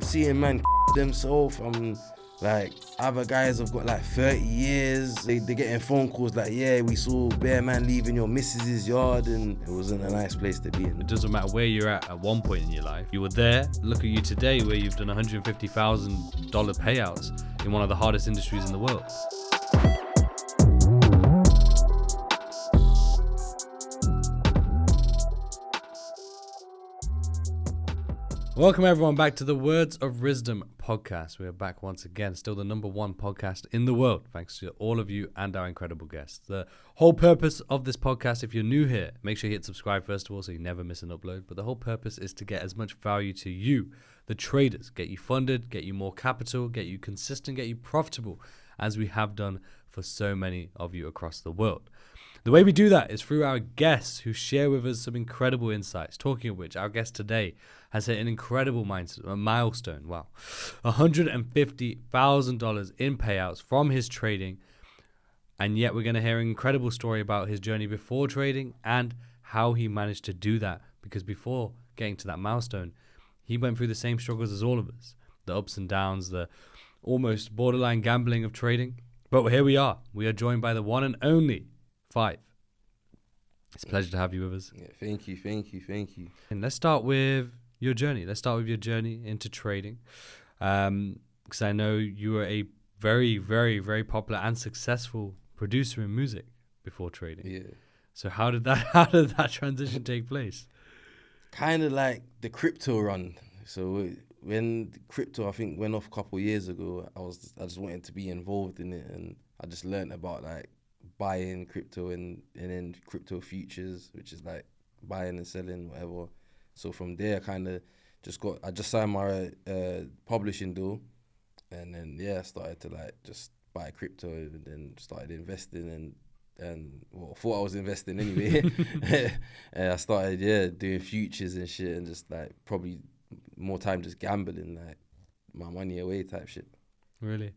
Seeing man themselves, like other guys have got like 30 years. They're getting phone calls like, yeah, we saw Bear Man leaving your missus's yard, and it wasn't a nice place to be in. It doesn't matter where you're at one point in your life. You were there. Look at you today, where you've done $150,000 payouts in one of the hardest industries in the world. Welcome everyone back to the Words of Rizdom podcast. We are back once again, still the #1 podcast in the world, thanks to all of you and our incredible guests. The whole purpose of this podcast, if you're new here, make sure you hit subscribe first of all so you never miss an upload. But the whole purpose is to get as much value to you, the traders, get you funded, get you more capital, get you consistent, get you profitable, as we have done for so many of you across the world. The way we do that is through our guests who share with us some incredible insights. Talking of which, our guest today has hit an incredible milestone. Wow. $150,000 in payouts from his trading. And yet we're going to hear an incredible story about his journey before trading and how he managed to do that. Because before getting to that milestone, he went through the same struggles as all of us. The ups and downs, the almost borderline gambling of trading. But here we are. We are joined by the one and only 5ive. It's a pleasure to have you with us. Yeah, thank you. And let's start with your journey. Let's start with your journey into trading. Because I know you were a very, very, very popular and successful producer in music before trading. Yeah. So how did that transition take place? Kind of like the crypto run. So when crypto, I think, went off a couple of years ago, I just wanted to be involved in it, and I just learned about like buying crypto and then crypto futures, which is like buying and selling, whatever. So from there, I kind of I just signed my publishing deal, and then I started to like just buy crypto and then started investing and thought I was investing anyway. And I started doing futures and shit, and just like probably more time just gambling, like my money away type shit. Really?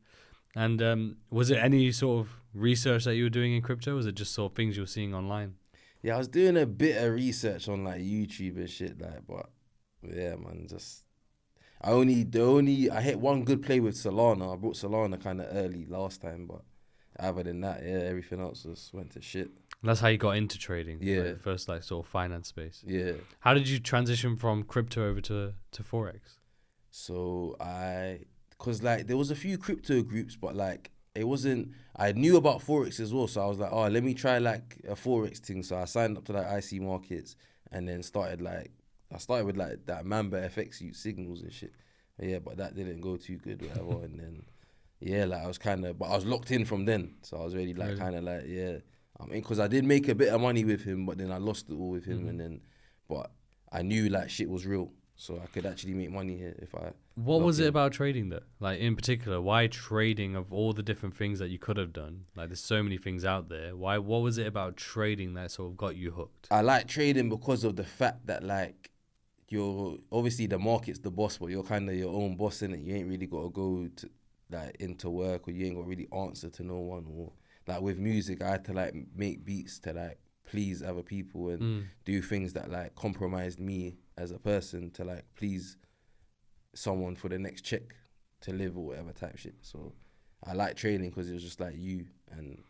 And was it any sort of research that you were doing in crypto? Was it just sort of things you were seeing online? Yeah, I was doing a bit of research on like YouTube and shit, like, but yeah, man, I hit one good play with Solana. I brought Solana kind of early last time, but other than that, everything else just went to shit. And that's how you got into trading. Yeah. Like first, like sort of finance space. Yeah. How did you transition from crypto over to Forex? So because like there was a few crypto groups, but like it wasn't, I knew about Forex as well. So I was like, oh, let me try like a Forex thing. So I signed up to like IC Markets and then started with like that Mamba FX signals and shit. But that didn't go too good, whatever. And then, like I was but I was locked in from then. So I was really like, kind of like, I mean, because I did make a bit of money with him, but then I lost it all with him. And then, but I knew like shit was real. So I could actually make money here if I... What was it about trading though? Like in particular, why trading of all the different things that you could have done? Like there's so many things out there. What was it about trading that sort of got you hooked? I like trading because of the fact that like you're... Obviously the market's the boss, but you're kind of your own boss, innit? You ain't really got to go to like into work, or you ain't got to really answer to no one. Or like with music, I had to like make beats to like please other people and do things that like compromised me as a person to like please someone for the next check to live or whatever type shit. So I like trading because it was just like you and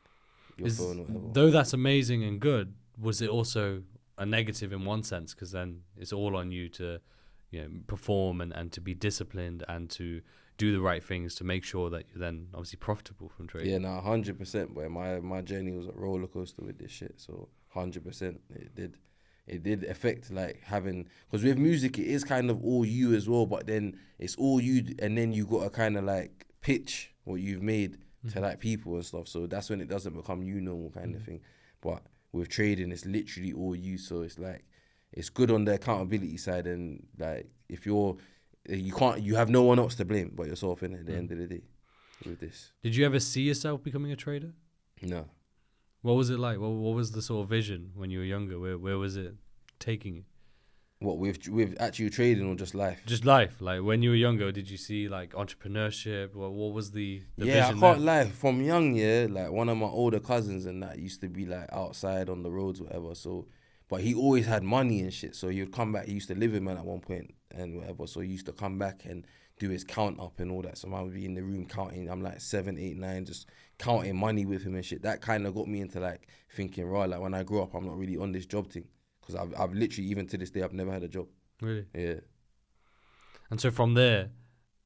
your phone or whatever. Though that's amazing and good, was it also a negative in one sense? Because then it's all on you to, perform and to be disciplined and to do the right things to make sure that you're then obviously profitable from trading. Yeah, no, 100%. But my journey was a roller coaster with this shit. So 100%, it did affect like having, because with music it is kind of all you as well, but then it's all you, and then you got to kind of like pitch what you've made to like people and stuff. So that's when it doesn't become normal kind of thing. But with trading, it's literally all you. So it's like it's good on the accountability side, and like if you have no one else to blame but yourself at the end of the day with this. Did you ever see yourself becoming a trader? No. What was it like? What was the sort of vision when you were younger? Where was it taking you? What, with actual trading or just life? Just life. Like when you were younger, did you see like entrepreneurship? What was the vision? Yeah, I can't lie. From young, like one of my older cousins and that used to be like outside on the roads, whatever. So, but he always had money and shit. So he would come back. He used to live with man at one point and whatever. So he used to come back and do his count up and all that. So I would be in the room counting. I'm like 7, 8, 9, just counting money with him and shit. That kind of got me into like thinking, right, like when I grow up, I'm not really on this job thing. Because I've literally, even to this day, I've never had a job. Really? Yeah. And so from there,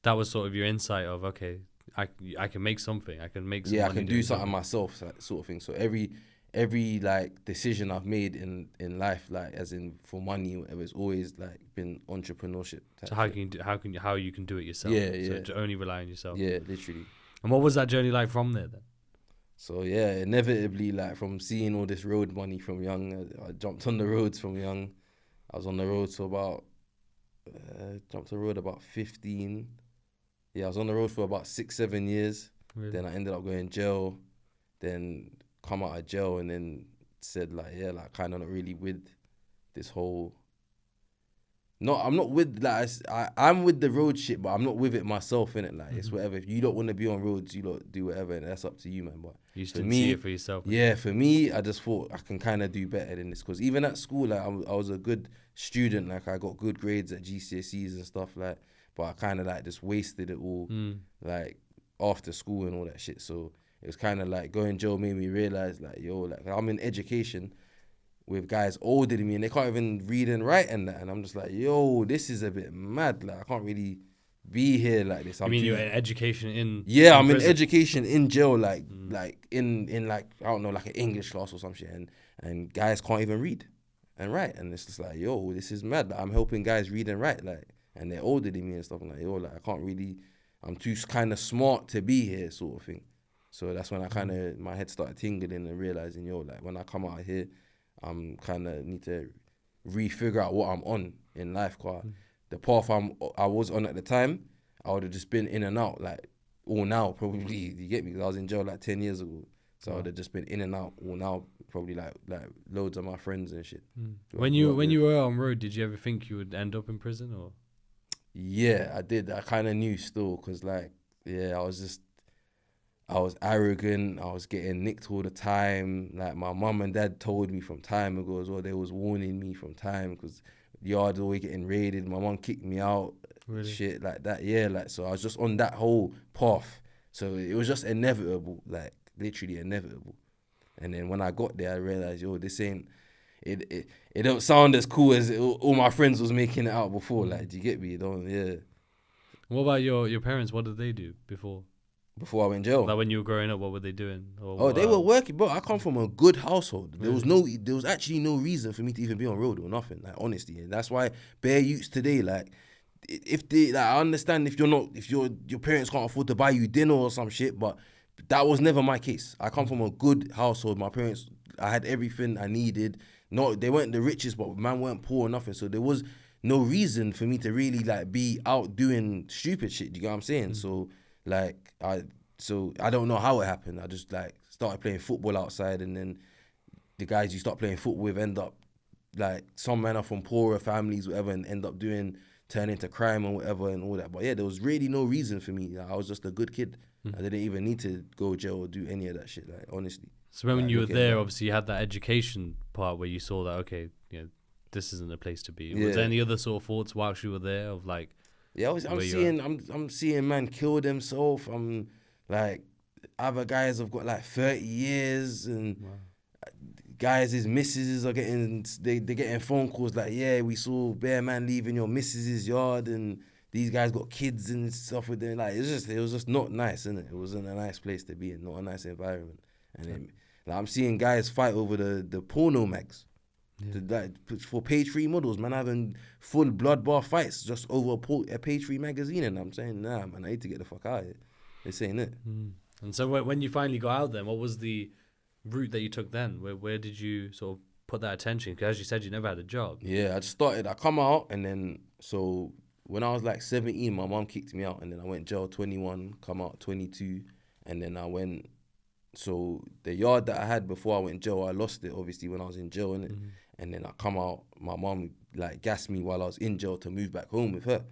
that was sort of your insight of, okay, I can make something. I can make some money. I can do something myself, sort of thing. So every like decision I've made in life, like as in for money, whatever, it's always like been entrepreneurship. So how you can do it yourself? Yeah. So to only rely on yourself. Yeah, literally. And what was that journey like from there then? So yeah, inevitably, like from seeing all this road money from young, I jumped on the roads from young. I was on the road for about jumped on the road about 15. Yeah, I was on the road for about 6, 7 years. Really? Then I ended up going then come out of jail, and then said like, yeah, like kind of not really with this whole. No, I'm not with like I'm with the road shit, but I'm not with it myself, innit? Like it's whatever. If you don't want to be on roads, you don't do whatever, and that's up to you, man. But you just didn't see it for yourself. Yeah, for me, I just thought I can kind of do better than this. Because even at school, like I was a good student. Like I got good grades at GCSEs and stuff. Like, but I kind of like just wasted it all, like after school and all that shit. So it was kind of like going jail made me realize, like, yo, like I'm in education with guys older than me and they can't even read and write and that. And I'm just like, yo, this is a bit mad. Like I can't really be here like this. You mean you're in education in? Yeah, I'm in education in jail, like in like I don't know, like an English class or some shit, and guys can't even read and write, and it's just like, yo, this is mad. Like, I'm helping guys read and write, like, and they're older than me and stuff. I'm like, yo, like I can't really, I'm too kind of smart to be here, sort of thing. So that's when I kind of my head started tingling and realizing, yo, like when I come out of here, I'm kind of need to refigure out what I'm on in life. Cause the path I was on at the time, I would have just been in and out, like all now probably. You get me? Cause I was in jail like 10 years ago, so I would have just been in and out all now, probably like loads of my friends and shit. When you were on road, did you ever think you would end up in prison or? Yeah, I did. I kind of knew still, cause like I was arrogant. I was getting nicked all the time. Like my mum and dad told me from time ago as well. They was warning me from time because the yard's always getting raided. My mum kicked me out, really? Shit like that. Yeah, like so I was just on that whole path. So it was just inevitable, like literally inevitable. And then when I got there, I realized, yo, this ain't. It don't sound as cool as all my friends was making it out before. Like, do you get me? You don't. Yeah. What about your parents? What did they do before? Before I went in jail. Like when you were growing up, what were they doing? They were working, bro. I come from a good household. There was actually no reason for me to even be on road or nothing. Like honestly, and that's why bare youths today, like, if they, like, I understand if your parents can't afford to buy you dinner or some shit, but that was never my case. I come from a good household. My parents, I had everything I needed. No, they weren't the richest, but man weren't poor or nothing. So there was no reason for me to really like be out doing stupid shit. You get what I'm saying? So like I don't know how it happened. I just like started playing football outside, and then the guys you start playing football with end up like some men are from poorer families, whatever, and end up turn into crime and whatever and all that. But yeah, there was really no reason for me. Like, I was just a good kid. I didn't even need to go jail or do any of that shit. Like honestly. So when you were there, obviously you had that education part where you saw that, okay, you know, this isn't a place to be. Yeah. Was there any other sort of thoughts whilst you were there of like? Yeah, I'm seeing man kill themselves. I'm like, other guys have got like 30 years, and guys, his missuses are they're getting phone calls like, yeah, we saw Bear Man leaving your missus's yard, and these guys got kids and stuff with them. Like it was just not nice, innit? It wasn't a nice place to be in, not a nice environment. And like, I'm seeing guys fight over the porno mags. Yeah. For page 3 models, man, having full bloodbath fights just over a page 3 magazine, and I'm saying, nah, man, I need to get the fuck out of here. They're saying it. And so when you finally got out, then what was the route that you took then? Where did you sort of put that attention? Because as you said, you never had a job. Yeah, I come out, and then so when I was like 17, my mom kicked me out, and then I went jail 21, come out 22, and then I went. So the yard that I had before I went jail, I lost it obviously when I was in jail, innit? And then I come out, my mom like gassed me while I was in jail to move back home with her,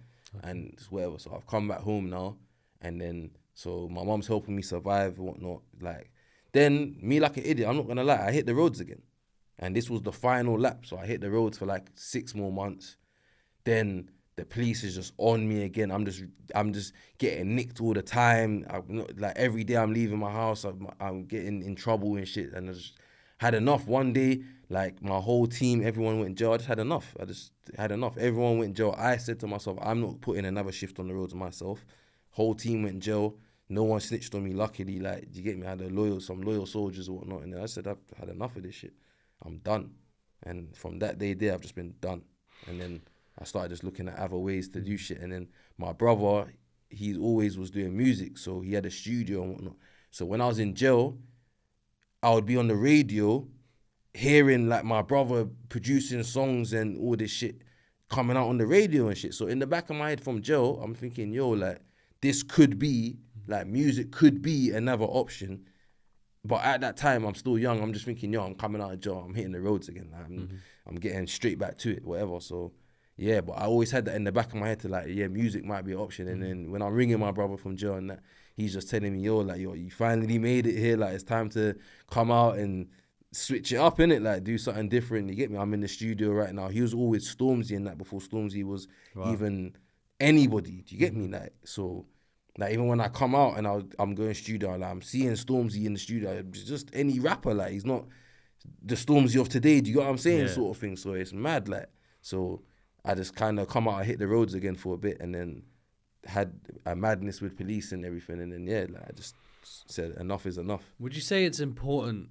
and whatever. So I've come back home now, and then so my mom's helping me survive and whatnot. Like then me like an idiot, I'm not gonna lie, I hit the roads again, and this was the final lap. So I hit the roads for like 6 more months. Then the police is just on me again. I'm just getting nicked all the time. Like every day I'm leaving my house, I'm getting in trouble and shit. And I just had enough. One day, like my whole team, everyone went in jail. I just had enough. Everyone went in jail. I said to myself, I'm not putting another shift on the roads myself. Whole team went in jail. No one snitched on me, luckily. Like, you get me? I had some loyal soldiers or whatnot. And then I said, I've had enough of this shit. I'm done. And from that day there, I've just been done. And then I started just looking at other ways to do shit. And then my brother, he always was doing music. So he had a studio and whatnot. So when I was in jail, I would be on the radio hearing like my brother producing songs and all this shit coming out on the radio and shit. So in the back of my head from jail, I'm thinking, yo, like, this could be, like, music could be another option. But at that time, I'm still young. I'm just thinking, yo, I'm coming out of jail. I'm hitting the roads again. Like, I'm getting straight back to it, whatever. So, yeah, but I always had that in the back of my head to, like, yeah, music might be an option. And then when I'm ringing my brother from jail and that, he's just telling me, yo, you finally made it here. Like, it's time to come out and switch it up, innit? Like, do something different. You get me? I'm in the studio right now. He was always Stormzy and that before Stormzy was even anybody. Do you get me? Like, so... Like, even when I come out and I'm going studio, like, I'm seeing Stormzy in the studio, just any rapper, like, he's not the Stormzy of today, do you get what I'm saying, sort of thing. So it's mad, like. So I just kind of come out and hit the roads again for a bit and then had a madness with police and everything. And then, yeah, like, I just said enough is enough. Would you say it's important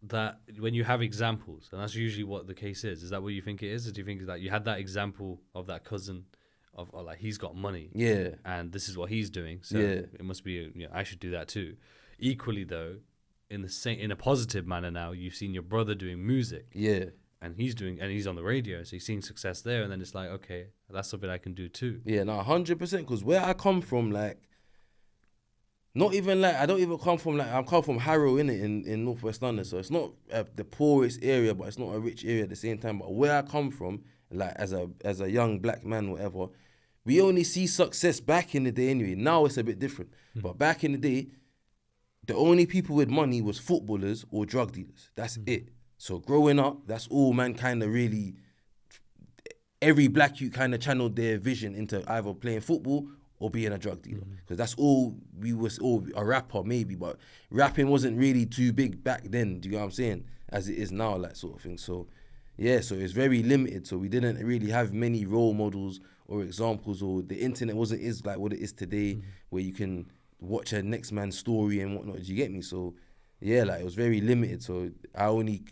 that when you have examples, and that's usually what the case is that what you think it is? Or do you think that you had that example of that cousin of like, he's got money, and this is what he's doing, so it must be, I should do that too. Equally though, in a positive manner, now you've seen your brother doing music, and he's on the radio, so he's seeing success there, and then it's like, okay, that's something I can do too. 100%, because where I come from, like, not even like, I don't even come from, like, I come from Harrow, innit, in Northwest London, so it's not the poorest area, but it's not a rich area at the same time. But where I come from, like, as a young black man, whatever, we only see success back in the day anyway. Now it's a bit different. But back in the day, the only people with money was footballers or drug dealers. That's it. So growing up, that's all man kind of really, every black youth kind of channeled their vision into either playing football or being a drug dealer. Because that's all, we was all a rapper maybe, but rapping wasn't really too big back then, do you know what I'm saying? As it is now, like, sort of thing. So yeah, so it's very limited. So we didn't really have many role models or examples, or the internet wasn't like what it is today, where you can watch a next man's story and whatnot. Do you get me? So yeah, like, it was very limited. So I only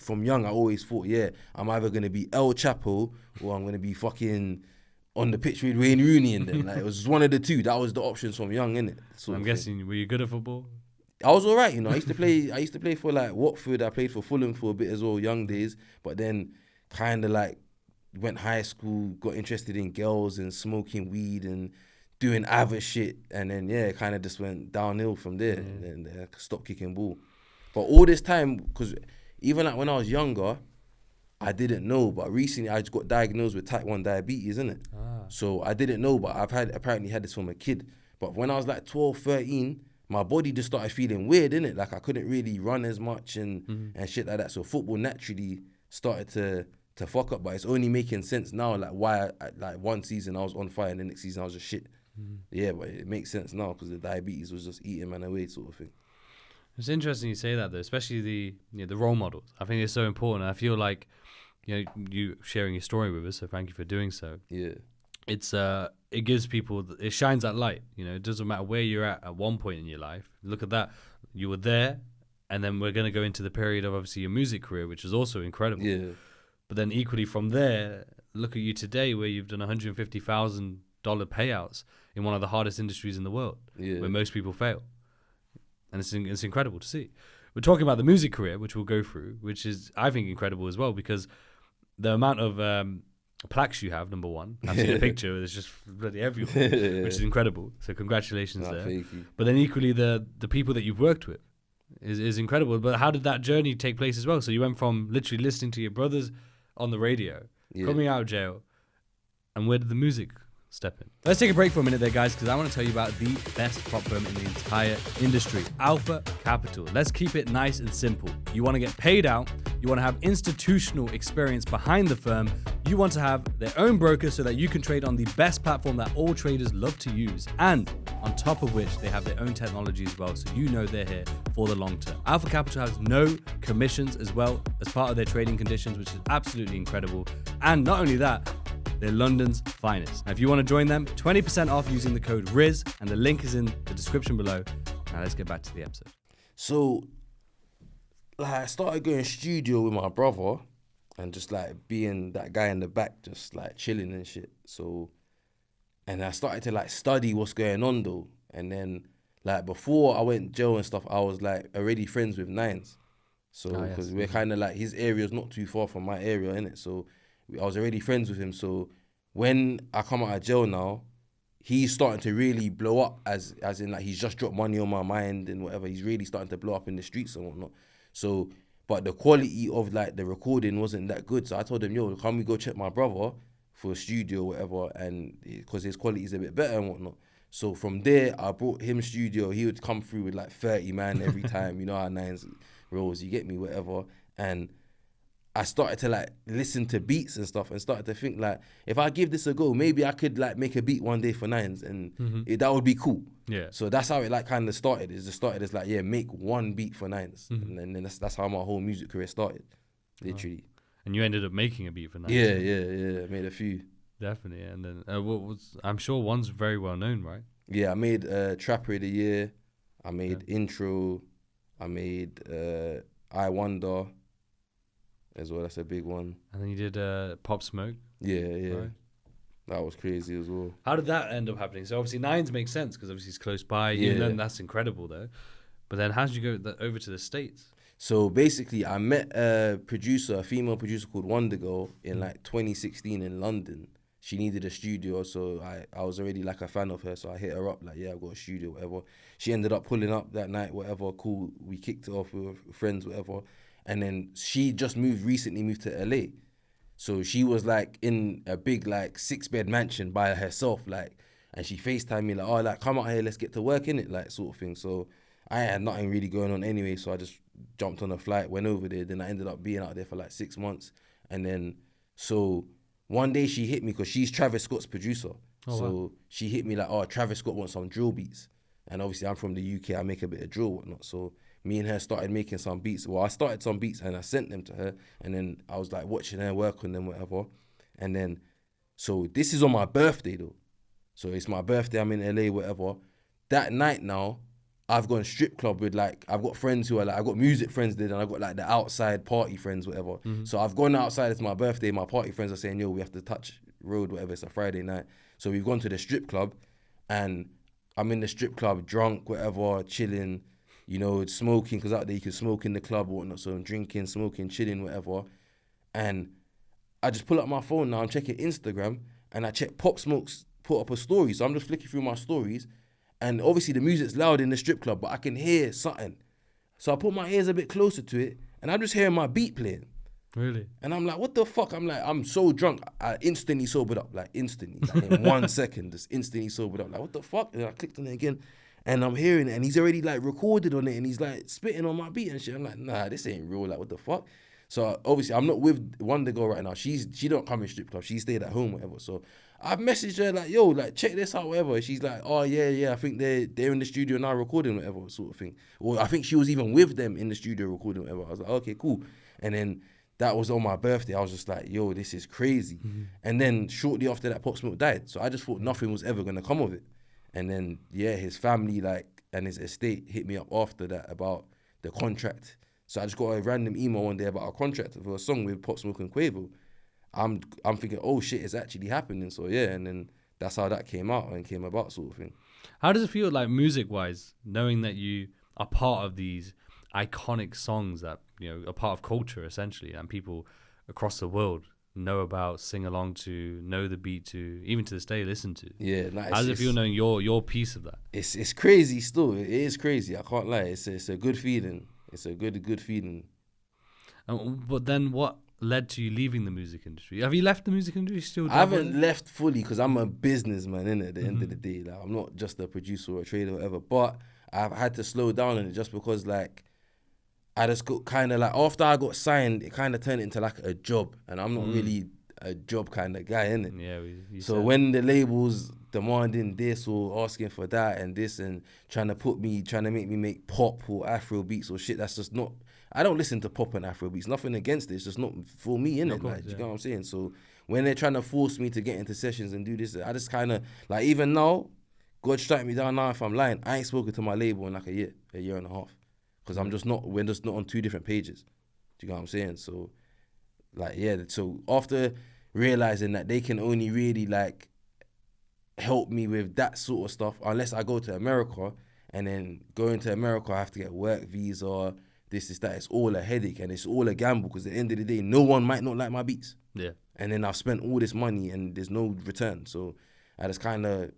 from young, I always thought, yeah, I'm either gonna be El Chapo or I'm gonna be fucking on the pitch with Wayne Rooney, and then, like, it was one of the two. That was the options from young, innit? I'm guessing, were you good at football? I was all right, I used to play for, like, Watford. I played for Fulham for a bit as well, young days. But then kind of, like, went high school, got interested in girls and smoking weed and doing other shit. And then, yeah, kind of just went downhill from there. And then stopped kicking ball. But all this time, because even, like, when I was younger, I didn't know. But recently I just got diagnosed with type 1 diabetes, innit? So I didn't know, but I've apparently had this from a kid. But when I was like 12, 13... my body just started feeling weird, innit? Like, I couldn't really run as much and shit like that. So football naturally started to fuck up, but it's only making sense now, like, why like, one season I was on fire and the next season I was just shit. Yeah, but it makes sense now because the diabetes was just eating man away, sort of thing. It's interesting you say that though, especially the role models. I think it's so important. I feel like, you sharing your story with us, so thank you for doing so. Yeah. It gives people, it shines that light. It doesn't matter where you're at one point in your life. Look at that, you were there, and then we're going to go into the period of obviously your music career, which is also incredible. Yeah. But then equally from there, look at you today, where you've done $150,000 payouts in one of the hardest industries in the world, where most people fail, and it's incredible to see. We're talking about the music career, which we'll go through, which is, I think, incredible as well, because the amount of plaques you have, number one. I've seen a picture, it's just bloody everywhere, which is incredible. So congratulations there. Thank you. But then equally the people that you've worked with is incredible. But how did that journey take place as well? So you went from literally listening to your brothers on the radio, coming out of jail, and where did the music step in? Let's take a break for a minute there, guys, because I want to tell you about the best prop firm in the entire industry, Alpha Capital. Let's keep it nice and simple. You want to get paid out, you want to have institutional experience behind the firm, You want to have their own broker so that you can trade on the best platform that all traders love to use, and on top of which they have their own technology as well, so you know they're here for the long term. Alpha Capital has no commissions as well as part of their trading conditions, which is absolutely incredible. And not only that, they're London's finest. Now, if you want to join them, 20% off using the code RIZ, and the link is in the description below. Now let's get back to the episode. So, like, I started going studio with my brother and just like being that guy in the back, just like chilling and shit. So, and I started to like study what's going on though. And then like before I went jail and stuff, I was like already friends with Nines. So, because we're kind of like, his area's not too far from my area, innit? So I was already friends with him. So when I come out of jail now, he's starting to really blow up as in like he's just dropped money on my mind and whatever. He's really starting to blow up in the streets and whatnot. So, but the quality of like the recording wasn't that good. So I told him, yo, can we go check my brother for a studio or whatever? And because his quality is a bit better and whatnot. So from there, I brought him studio. He would come through with like 30 man every time. You know how Nines rolls, you get me, whatever. And I started to like listen to beats and stuff and started to think like, if I give this a go, maybe I could like make a beat one day for Nines and that would be cool. Yeah. So that's how it like kind of started. It just started as like, yeah, make one beat for Nines. And then that's how my whole music career started, literally. And you ended up making a beat for Nines. Yeah. I made a few. Definitely. And then I'm sure one's very well known, right? Yeah, I made Trapper of the Year. I made Intro. I made I Wonder as well. That's a big one. And then you did Pop Smoke. Yeah. Right? That was crazy as well. How did that end up happening? So obviously Nines makes sense because obviously it's close by. Yeah. And then that's incredible though. But then how did you go over to the States? So basically, I met a female producer called Wonder Girl in like 2016 in London. She needed a studio, so I was already like a fan of her, so I hit her up like, yeah, I've got a studio, whatever. She ended up pulling up that night, whatever, cool. We kicked it off with friends, whatever. And then she just recently moved to LA. So she was like in a big like 6-bed mansion by herself, like, and she FaceTimed me like, oh, like come out here, let's get to work in it, like sort of thing. So I had nothing really going on anyway, so I just jumped on a flight, went over there. Then I ended up being out there for like 6 months. And then, so one day she hit me because she's Travis Scott's producer. Wow. She hit me like, oh, Travis Scott wants some drill beats. And obviously I'm from the UK, I make a bit of drill, whatnot. So me and her started making some beats. Well, I started some beats and I sent them to her. And then I was like watching her work on them, whatever. And then, so this is on my birthday though. So it's my birthday, I'm in LA, whatever. That night now, I've gone strip club with like, I've got friends who are like, I've got music friends there and I've got like the outside party friends, whatever. So I've gone outside, it's my birthday, my party friends are saying, yo, we have to touch road, whatever, it's a Friday night. So we've gone to the strip club and I'm in the strip club drunk, whatever, chilling, you know, smoking, because out there you can smoke in the club or whatnot. So I'm drinking, smoking, chilling, whatever. And I just pull up my phone now, I'm checking Instagram and I check Pop Smoke's put up a story. So I'm just flicking through my stories. And obviously the music's loud in the strip club, but I can hear something. So I put my ears a bit closer to it, and I'm just hearing my beat playing. Really? And I'm like, what the fuck? I'm so drunk. I instantly sobered up, like instantly. Like in 1 second, just instantly sobered up. Like, what the fuck? And I clicked on it again, and I'm hearing it, and he's already like recorded on it, and he's like spitting on my beat and shit. I'm like, nah, this ain't real. Like, what the fuck? So obviously I'm not with Wonder Girl right now. She don't come in strip club. She stayed at home, whatever. So I've messaged her like, yo, like check this out, whatever. She's like, oh yeah, I think they're in the studio now recording, whatever, sort of thing. Or I think she was even with them in the studio recording, whatever. I was like, okay, cool. And then that was on my birthday. I was just like, yo, this is crazy. And then shortly after that, Pop Smoke died. So I just thought nothing was ever gonna come of it. And then his family and his estate hit me up after that about the contract. So I just got a random email one day about a contract for a song with Pop Smoke and Quavo. I'm thinking, oh shit, it's actually happening. So yeah, and then that's how that came out and came about, sort of thing. How does it feel like music-wise, knowing that you are part of these iconic songs that, you know, are part of culture essentially, and people across the world know about, sing along to, know the beat to, even to this day listen to? Yeah, how does it feel knowing your piece of that? It's crazy still. It is crazy. I can't lie. It's a good feeling. It's a good feeling. But then what led to you leaving the music industry? Have you left the music industry still? I haven't left fully because I'm a businessman, innit, at the end of the day. Like, I'm not just a producer or a trader or whatever, but I've had to slow down on it just because, like, I just got kind of like, after I got signed, it kind of turned into like a job, and I'm not really a job kind of guy, innit? Yeah. So when the labels demanding this or asking for that and this and trying to make me make pop or Afro beats or shit, that's just not. I don't listen to pop and Afro beats. Nothing against it. It's just not for me, innit? Like, you know what I'm saying? So when they're trying to force me to get into sessions and do this, I just kind of like, even now, God strike me down now if I'm lying. I ain't spoken to my label in like a year and a half, because we're just not on two different pages. Do you know what I'm saying? So like, yeah. So after realizing that they can only really like help me with that sort of stuff unless I go to America, and then going to America I have to get work visa, this is that. It's all a headache and it's all a gamble, because at the end of the day no one might not like my beats. Yeah. And then I've spent all this money and there's no return. So I just kind of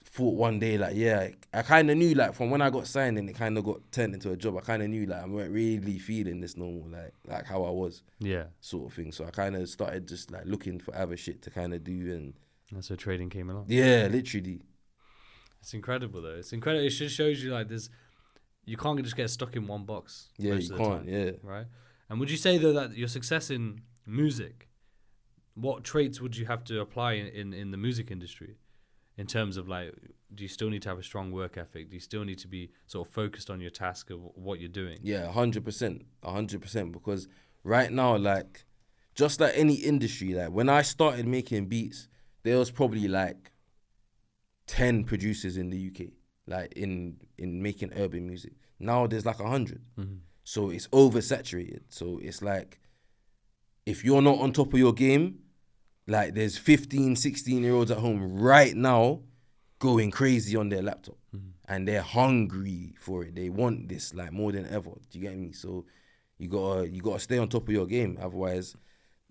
thought one day, like, yeah, I kind of knew, like, from when I got signed and it kind of got turned into a job, I kind of knew, like, I weren't really feeling this no more, like how I was. Yeah. Sort of thing. So I kind of started just, like, looking for other shit to kind of do. And that's where trading came along. Yeah, literally. It's incredible, though. It's incredible. It just shows you, like, you can't just get stuck in one box. Yeah, you can't, yeah. Right? And would you say, though, that your success in music, what traits would you have to apply in the music industry? In terms of, like, do you still need to have a strong work ethic? Do you still need to be sort of focused on your task of what you're doing? Yeah, 100%. Because right now, like, just like any industry, like, when I started making beats, there was probably, like, 10 producers in the UK, like, in making urban music. Now there's, like, 100. Mm-hmm. So it's oversaturated. So it's, like, if you're not on top of your game, like, there's 15, 16-year-olds at home right now going crazy on their laptop. Mm-hmm. And they're hungry for it. They want this, like, more than ever. Do you get me? So you gotta stay on top of your game. Otherwise,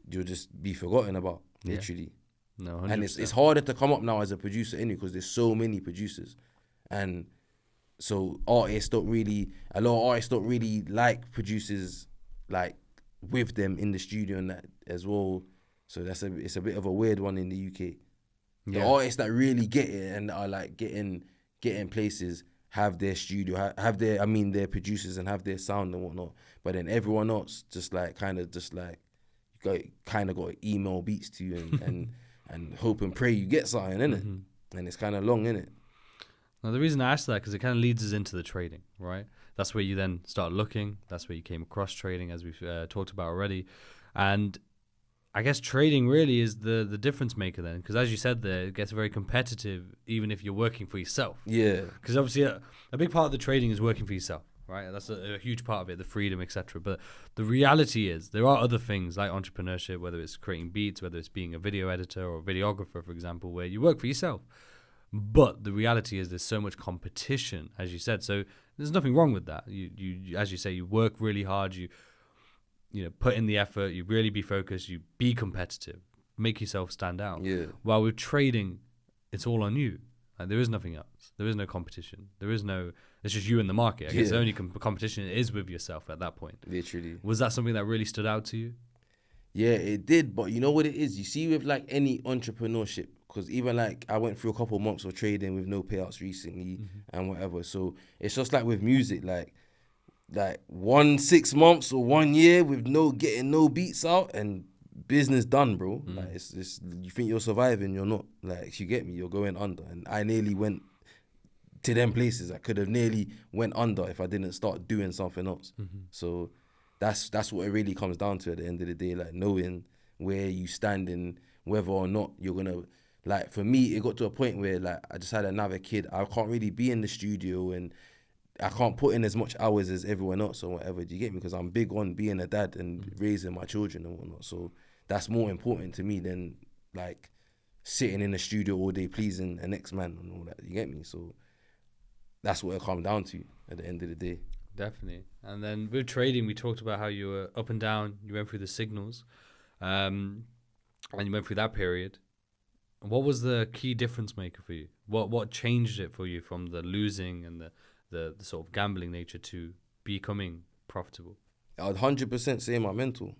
you'll just be forgotten about, literally. No, 100%. And it's harder to come up now as a producer anyway, because there's so many producers. And so a lot of artists don't really like producers, like, with them in the studio and that as well. So it's a bit of a weird one in the UK. The artists that really get it and are, like, getting places have their studio, have their producers and have their sound and whatnot. But then everyone else just, like, kind of got to email beats to you and hope and pray you get something, innit? Mm-hmm. And it's kind of long, innit? Now, the reason I asked that, because it kind of leads us into the trading, right? That's where you then start looking. That's where you came across trading, as we've talked about already. And I guess trading really is the difference maker then, because as you said there, it gets very competitive even if you're working for yourself. Yeah. Because obviously a big part of the trading is working for yourself, right? That's a huge part of it, the freedom, etc. But the reality is there are other things like entrepreneurship, whether it's creating beats, whether it's being a video editor or a videographer, for example, where you work for yourself. But the reality is there's so much competition, as you said. So there's nothing wrong with that. You as you say, you work really hard, you put in the effort, you really be focused, you be competitive, make yourself stand out. Yeah. While with trading, it's all on you. Like, there is nothing else. There is no competition. It's just you in the market. I guess the only competition is with yourself at that point. Literally. Was that something that really stood out to you? Yeah, it did. But you know what it is? You see, with, like, any entrepreneurship, because even, like, I went through a couple of months of trading with no payouts recently and whatever. So it's just like with music, like 6 months or 1 year with getting no beats out and business done, bro. Like, it's you think you're surviving, you're not. Like, if you get me, you're going under. And I nearly went to them places. I could have nearly went under if I didn't start doing something else. So that's what it really comes down to at the end of the day, like, knowing where you stand and whether or not you're gonna, like, for me, it got to a point where, like, I just had another kid. I can't really be in the studio and I can't put in as much hours as everyone else or whatever. Do you get me? Because I'm big on being a dad and raising my children and whatnot. So that's more important to me than, like, sitting in the studio all day pleasing an ex-man and all that. You get me? So that's what it comes down to at the end of the day. Definitely. And then with trading, we talked about how you were up and down. You went through the signals, and you went through that period. What was the key difference maker for you? What changed it for you from the losing and the sort of gambling nature to becoming profitable? I'd 100% say my mental.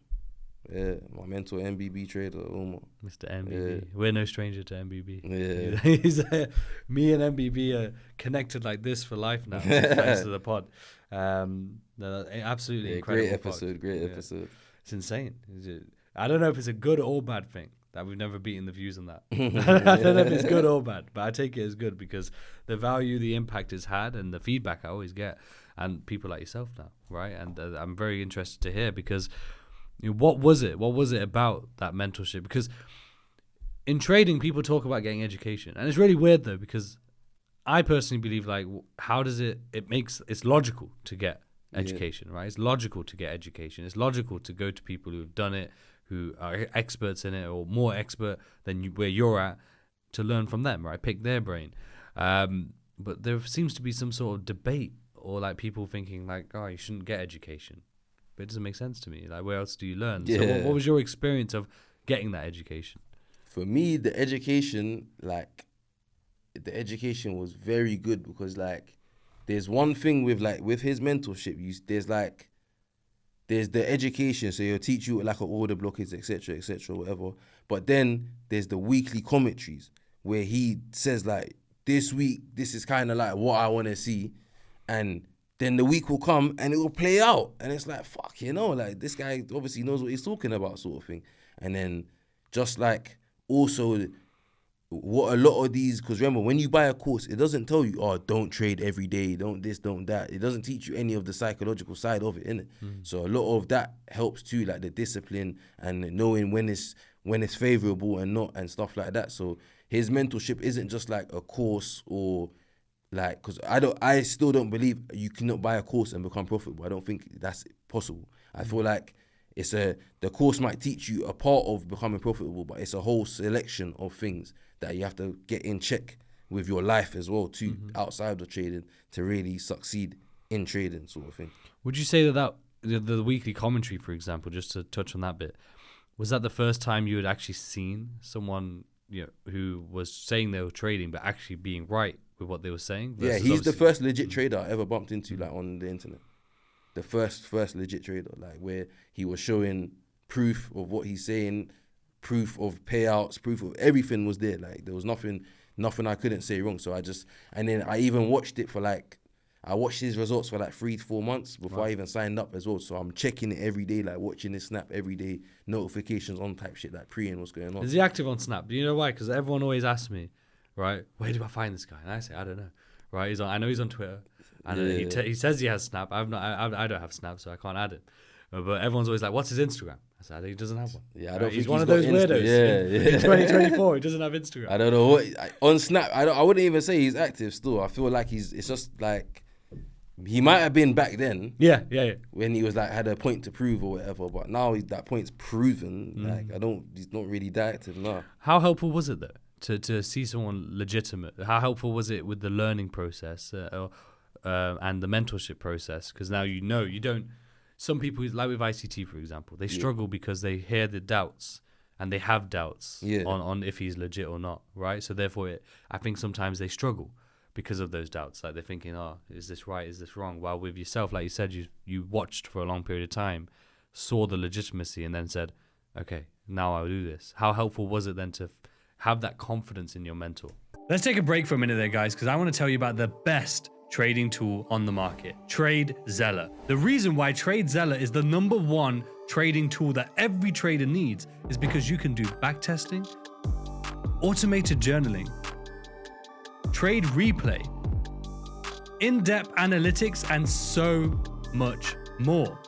Yeah, my mental MBB trader, Omar. Mr. MBB. Yeah. We're no stranger to MBB. Yeah. Me and MBB are connected like this for life now, thanks to the pod. Absolutely incredible. Great episode. It's insane. I don't know if it's a good or bad thing that we've never beaten the views on that. I don't know if it's good or bad, but I take it as good because the value, the impact it's had, and the feedback I always get, and people like yourself now, right? And I'm very interested to hear because what was it? What was it about that mentorship? Because in trading, people talk about getting education, and it's really weird though because I personally believe like how does it's logical to get education, right? It's logical to get education. It's logical to go to people who've done it, who are experts in it or more expert than where you're at, to learn from them, right? Pick their brain. But there seems to be some sort of debate or like people thinking like, oh, you shouldn't get education. But it doesn't make sense to me. Like, where else do you learn? Yeah. So what was your experience of getting that education? For me, the education was very good because like, there's one thing with his mentorship, there's the education, so he'll teach you like an order blockage, etc., whatever. But then there's the weekly commentaries where he says like, this week, this is kind of like what I want to see. And then the week will come and it will play out. And it's like, fuck, like this guy obviously knows what he's talking about sort of thing. And then just like also what a lot of these, because remember, when you buy a course, it doesn't tell you, oh, don't trade every day, don't this, don't that. It doesn't teach you any of the psychological side of it, innit? So a lot of that helps too, like the discipline and knowing when it's favorable and not and stuff like that. So his mentorship isn't just like a course or like, because I still don't believe you cannot buy a course and become profitable. I don't think that's possible. I feel like the course might teach you a part of becoming profitable, but it's a whole selection of things that you have to get in check with your life as well too, outside of trading, to really succeed in trading sort of thing. Would you say that the weekly commentary, for example, just to touch on that bit, was that the first time you had actually seen someone who was saying they were trading but actually being right with what they were saying? Yeah, he's the first legit trader I ever bumped into like on the internet. The first legit trader, like where he was showing proof of what he's saying, proof of payouts, proof of everything was there. Like there was nothing I couldn't say wrong. So and then I even watched it I watched his results for like 3 to 4 months before I even signed up as well. So I'm checking it every day, like watching his Snap every day, notifications on type shit, like pre and what's going on. Is he active on Snap? Do you know why? Because everyone always asks me, right, where do I find this guy? And I say, I don't know. Right? I know he's on Twitter. And he says he has Snap. I don't have Snap, so I can't add it. But everyone's always like, what's his Instagram? I said, he doesn't have one. Yeah, I don't think he's one of those weirdos. Yeah. In 2024, he doesn't have Instagram. I don't know on Snap. I wouldn't even say he's active still. I feel like it's just like he might have been back then. Yeah. When he was like had a point to prove or whatever. But now that point's proven. Like he's not really that active now. How helpful was it though to see someone legitimate? How helpful was it with the learning process and the mentorship process? Because now you don't. Some people, like with ICT, for example, they struggle because they hear the doubts and they have doubts on if he's legit or not, right? So therefore, I think sometimes they struggle because of those doubts. Like they're thinking, oh, is this right? Is this wrong? While with yourself, like you said, you watched for a long period of time, saw the legitimacy and then said, okay, now I'll do this. How helpful was it then to have that confidence in your mentor? Let's take a break for a minute there, guys, because I want to tell you about the best trading tool on the market, TradeZella. The reason why TradeZella is the #1 trading tool that every trader needs is because you can do backtesting, automated journaling, trade replay, in-depth analytics, and so much more.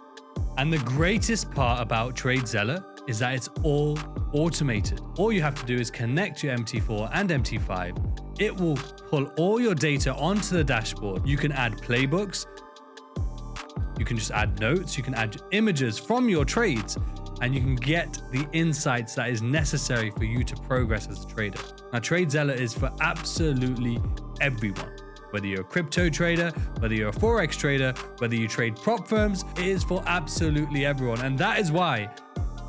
And the greatest part about TradeZella is that it's all automated. All you have to do is connect your MT4 and MT5. It will pull all your data onto the dashboard. You can add playbooks. You can just add notes. You can add images from your trades, and you can get the insights that is necessary for you to progress as a trader. Now, TradeZella is for absolutely everyone. Whether you're a crypto trader, whether you're a Forex trader, whether you trade prop firms, it is for absolutely everyone. And that is why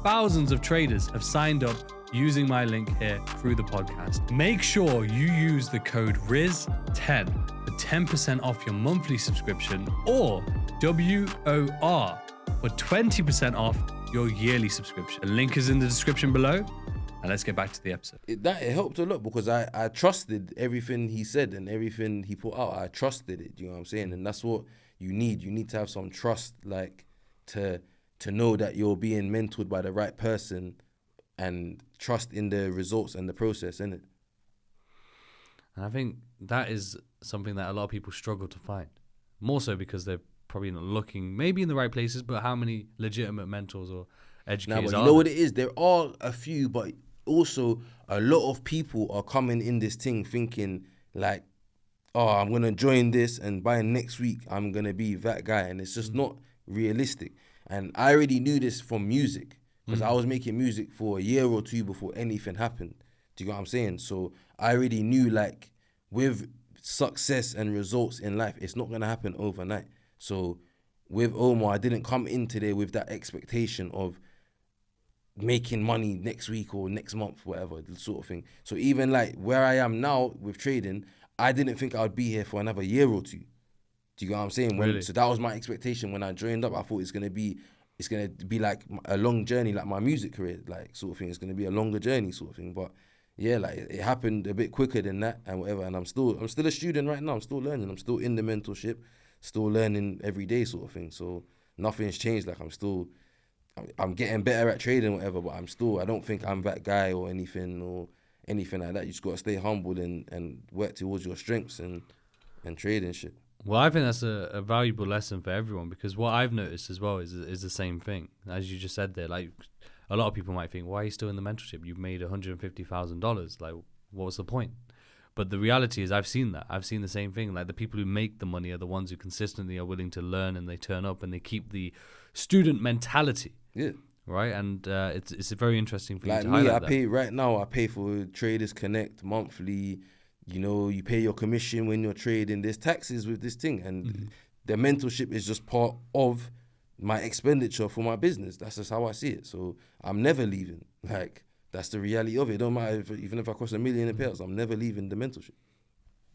thousands of traders have signed up using my link here through the podcast. Make sure you use the code RIZ10 for 10% off your monthly subscription, or WOR for 20% off your yearly subscription. The link is in the description below. And let's get back to the episode. It helped a lot because I trusted everything he said and everything he put out. I trusted it, you know what I'm saying? And that's what you need. You need to have some trust, like, to to know that you're being mentored by the right person and trust in the results and the process, innit? And I think that is something that a lot of people struggle to find. More so because they're probably not looking maybe in the right places, but how many legitimate mentors or educators But are you know what there? it is? There are a few, but also a lot of people are coming in this thing thinking like, oh, I'm going to join this and by next week I'm going to be that guy. And it's just not realistic. And I already knew this from music because I was making music for a year or two before anything happened. Do you get what I'm saying? So I already knew like with success and results in life, it's not going to happen overnight. So with Omar, I didn't come into there with that expectation of making money next week or next month, whatever, sort of thing. So even like where I am now with trading, I didn't think I would be here for another year or two. Do you get what I'm saying? Really? So that was my expectation when I joined up. I thought it's gonna be like a long journey, like my music career, like sort of thing. It's gonna be a longer journey, sort of thing. But yeah, like it happened a bit quicker than that and whatever. And I'm still a student right now. I'm still learning. I'm still in the mentorship, still learning every day, sort of thing. So nothing's changed. Like I'm getting better at trading, whatever. But I don't think I'm that guy or anything like that. You just gotta stay humble and work towards your strengths and trade and shit. Well, I think that's a valuable lesson for everyone, because what I've noticed as well is the same thing. As you just said there, like a lot of people might think, why are you still in the mentorship? You've made $150,000. Like, what was the point? But the reality is I've seen that. I've seen the same thing. Like the people who make the money are the ones who consistently are willing to learn, and they turn up and they keep the student mentality. Yeah. Right? And it's very interesting for you Like to me, highlight I pay for Traders Connect monthly. You know, you pay your commission when you're trading. There's taxes with this thing, and the mentorship is just part of my expenditure for my business. That's just how I see it. So I'm never leaving. Like that's the reality of it. It don't matter even if I cost $1 million in payouts, I'm never leaving the mentorship.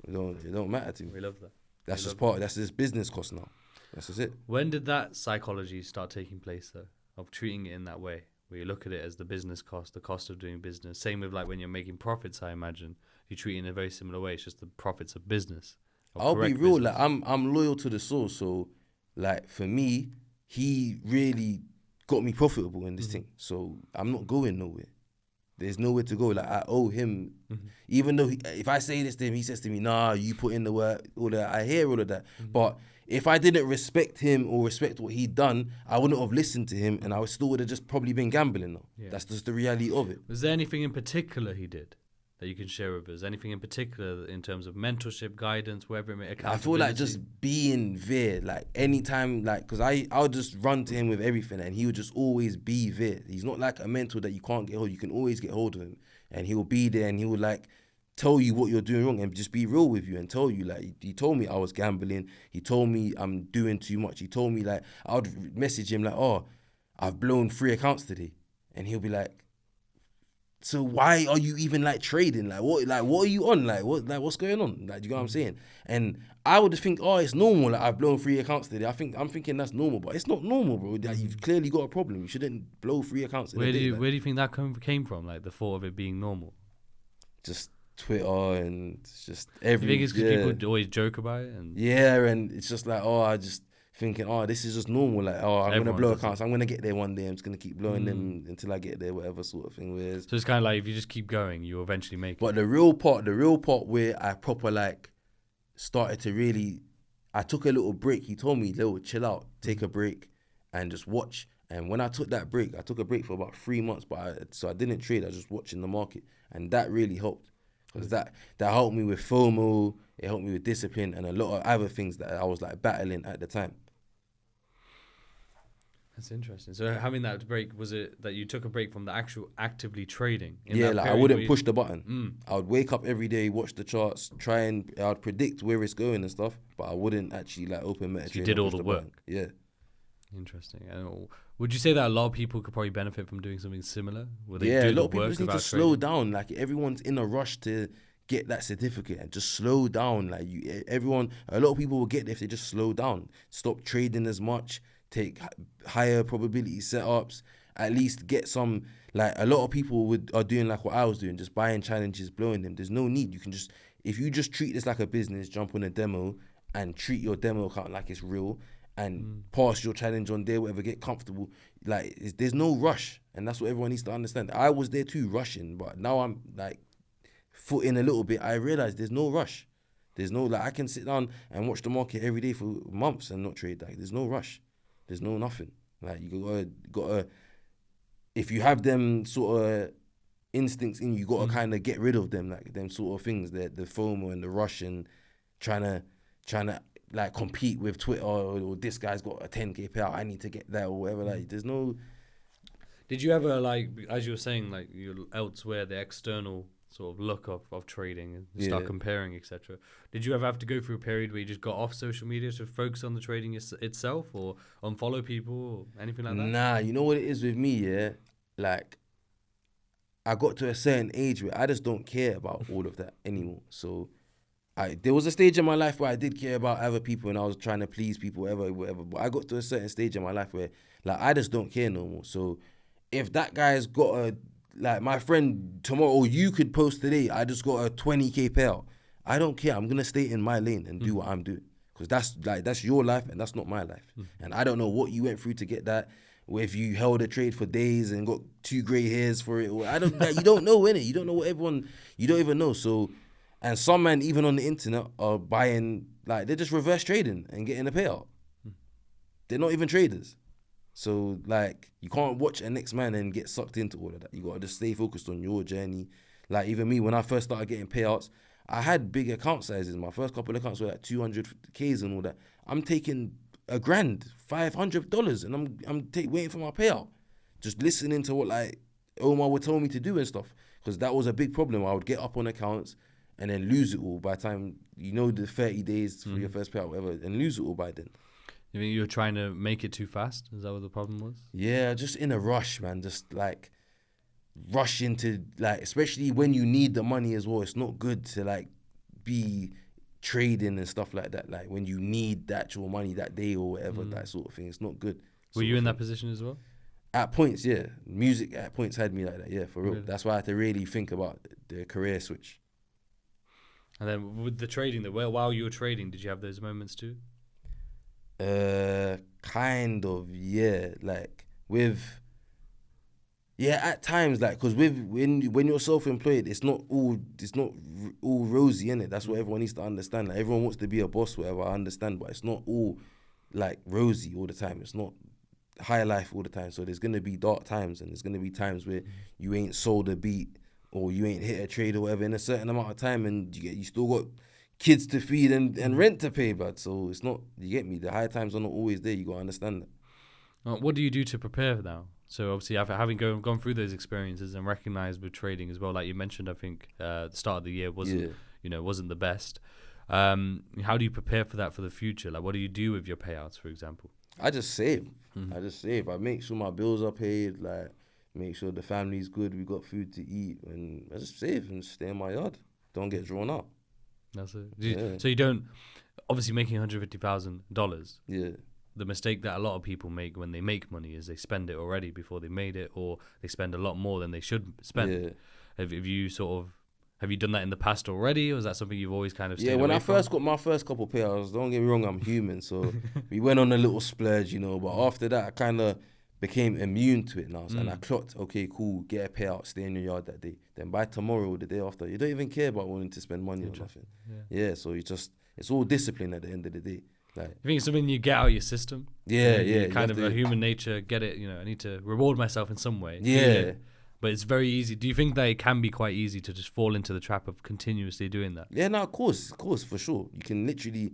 It don't matter to me. We love that. That's just part. That's this business cost now. That's just it. When did that psychology start taking place, though, of treating it in that way, where you look at it as the business cost, the cost of doing business? Same with like when you're making profits, I imagine you treat it in a very similar way. It's just the profits of business. I'll be real. Like I'm loyal to the source. So like for me, he really got me profitable in this thing. So I'm not going nowhere. There's nowhere to go. Like I owe him, even though if I say this to him, he says to me, "Nah, you put in the work." All that. I hear all of that, but if I didn't respect him or respect what he'd done, I wouldn't have listened to him, and I still would have just probably been gambling now. Yeah. That's just the reality of it. Was there anything in particular he did that you can share with us? Anything in particular in terms of mentorship, guidance, wherever it may accountability? I feel like just being there, like anytime, like, because I would just run to him with everything, and he would just always be there. He's not like a mentor that you can't get hold. You can always get hold of him, and he will be there, and he will like tell you what you're doing wrong and just be real with you and tell you, like, he told me I was gambling. He told me I'm doing too much. He told me, like, I would message him like, oh, I've blown 3 accounts today. And he'll be like, so why are you even like trading? Like what are you on? What's going on? Like, do you know what I'm saying? And I would just think, oh, it's normal. Like I've blown 3 accounts today. I'm thinking that's normal, but it's not normal, bro. Like, you've clearly got a problem. You shouldn't blow 3 accounts in a day. Where do you think that came from? Like the thought of it being normal? Just Twitter and just every. You think it's because people always joke about it? And and it's just like, oh, I just thinking, oh, this is just normal. Like, oh, I'm going to blow accounts. I'm going to get there one day. I'm just going to keep blowing them until I get there, whatever sort of thing. Whereas, so it's kind of like if you just keep going, you'll eventually make it. But the real part where I proper like started to really, I took a little break. He told me, "Little, chill out, take a break and just watch." And when I took that break, I took a break for about 3 months, but I didn't trade. I was just watching the market. And that really helped. Because that helped me with FOMO, it helped me with discipline and a lot of other things that I was like battling at the time. That's interesting. So having that break, was it that you took a break from the actual actively trading? Yeah, like I wouldn't push the button. I would wake up every day, watch the charts, I would predict where it's going and stuff, but I wouldn't actually like open MetaTrader. So you did all the work. Yeah. Interesting. And would you say that a lot of people could probably benefit from doing something similar? Yeah, a lot of people just need to slow down. Like everyone's in a rush to get that certificate and just slow down. Like a lot of people will get there if they just slow down. Stop trading as much, take higher probability setups, at least get some, like a lot of people are doing like what I was doing, just buying challenges, blowing them. There's no need. You can just, if you just treat this like a business, jump on a demo and treat your demo account like it's real, and pass your challenge on there, whatever, get comfortable. Like, there's no rush, and that's what everyone needs to understand. I was there too, rushing, but now I'm like foot in a little bit. I realize there's no rush. There's no, like, I can sit down and watch the market every day for months and not trade. Like, there's no rush. There's no nothing. Like, you gotta, if you have them sort of instincts in you, you gotta kind of get rid of them, like them sort of things, the FOMO and the rush and trying to like compete with Twitter or this guy's got a 10K payout, I need to get that or whatever. Like, there's no. Did you ever, like, as you were saying, like, you're elsewhere, the external sort of look of trading and start comparing, etc. Did you ever have to go through a period where you just got off social media to focus on the trading itself, or unfollow people or anything like that? Nah, you know what it is with me, yeah? Like, I got to a certain age where I just don't care about all of that anymore. So there was a stage in my life where I did care about other people and I was trying to please people, whatever. But I got to a certain stage in my life where, like, I just don't care no more. So if that guy's got like, my friend tomorrow, you could post today, I just got a 20K payout, I don't care. I'm going to stay in my lane and do what I'm doing. Because that's your life and that's not my life. And I don't know what you went through to get that. Or if you held a trade for days and got 2 gray hairs for it. Or you don't know, innit? You don't know what you don't even know. So, and some man, even on the internet, are buying, like, they're just reverse trading and getting a payout. They're not even traders. So, like, you can't watch a next man and get sucked into all of that. You got to just stay focused on your journey. Like, even me, when I first started getting payouts, I had big account sizes. My first couple of accounts were like 200Ks and all that. I'm taking $1,000, $500, and I'm waiting for my payout. Just listening to what, like, Omar would tell me to do and stuff. Because that was a big problem. I would get up on accounts and then lose it all by the time, you know, the 30 days for your first payout, whatever, and lose it all by then. You think you were trying to make it too fast? Is that what the problem was? Yeah, just in a rush, man. Just, like, rush into, like, especially when you need the money as well. It's not good to, like, be trading and stuff like that. Like, when you need the actual money that day or whatever, that sort of thing. It's not good. Were you in that position as well? At points, yeah. Music at points had me like that, yeah, for real. Really? That's why I had to really think about the career switch. And then with the trading, while you were trading, did you have those moments too? Kind of, yeah. Like, at times, like, because when you're self-employed, it's not all rosy, innit? That's what everyone needs to understand. Like, everyone wants to be a boss, whatever, I understand, but it's not all, like, rosy all the time. It's not high life all the time. So there's gonna be dark times, and there's gonna be times where you ain't sold a beat or you ain't hit a trade or whatever in a certain amount of time, and you still got kids to feed and rent to pay, but so it's not, you get me, the high times are not always there. You gotta understand that. What do you do to prepare now? So obviously, having gone through those experiences and recognized with trading as well, like you mentioned, I think the start of the year wasn't the best. How do you prepare for that for the future? Like, what do you do with your payouts, for example? I just save. I make sure my bills are paid, like, make sure the family's good, we got food to eat, and I just save and stay in my yard. Don't get drawn out. That's it. So you don't, obviously, making $150,000. Yeah. The mistake that a lot of people make when they make money is they spend it already before they made it, or they spend a lot more than they should spend. Yeah. Have you done that in the past already, or is that something you've always kind of stayed away from? When I first got my first couple payouts, don't get me wrong, I'm human, so we went on a little splurge, you know, but after that, I kind of became immune to it now, and I clocked, okay, cool, get a payout, stay in your yard that day. Then by tomorrow or the day after, you don't even care about wanting to spend money or nothing. Yeah, so it's all discipline at the end of the day. Like, you think it's something you get out of your system? Yeah. Kind of a human nature, get it, you know, I need to reward myself in some way. Yeah. But it's very easy. Do you think that it can be quite easy to just fall into the trap of continuously doing that? Yeah, no, of course, for sure. You can literally,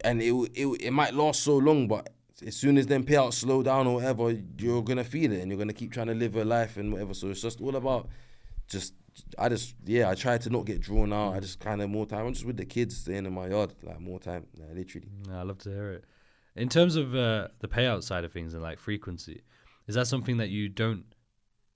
and it might last so long, but as soon as them payouts slow down or whatever, you're going to feel it and you're going to keep trying to live a life and whatever. So it's just all about I try to not get drawn out. I just kind of more time. I'm just with the kids, staying in my yard, like more time, literally. I love to hear it. In terms of the payout side of things and like frequency, is that something that you don't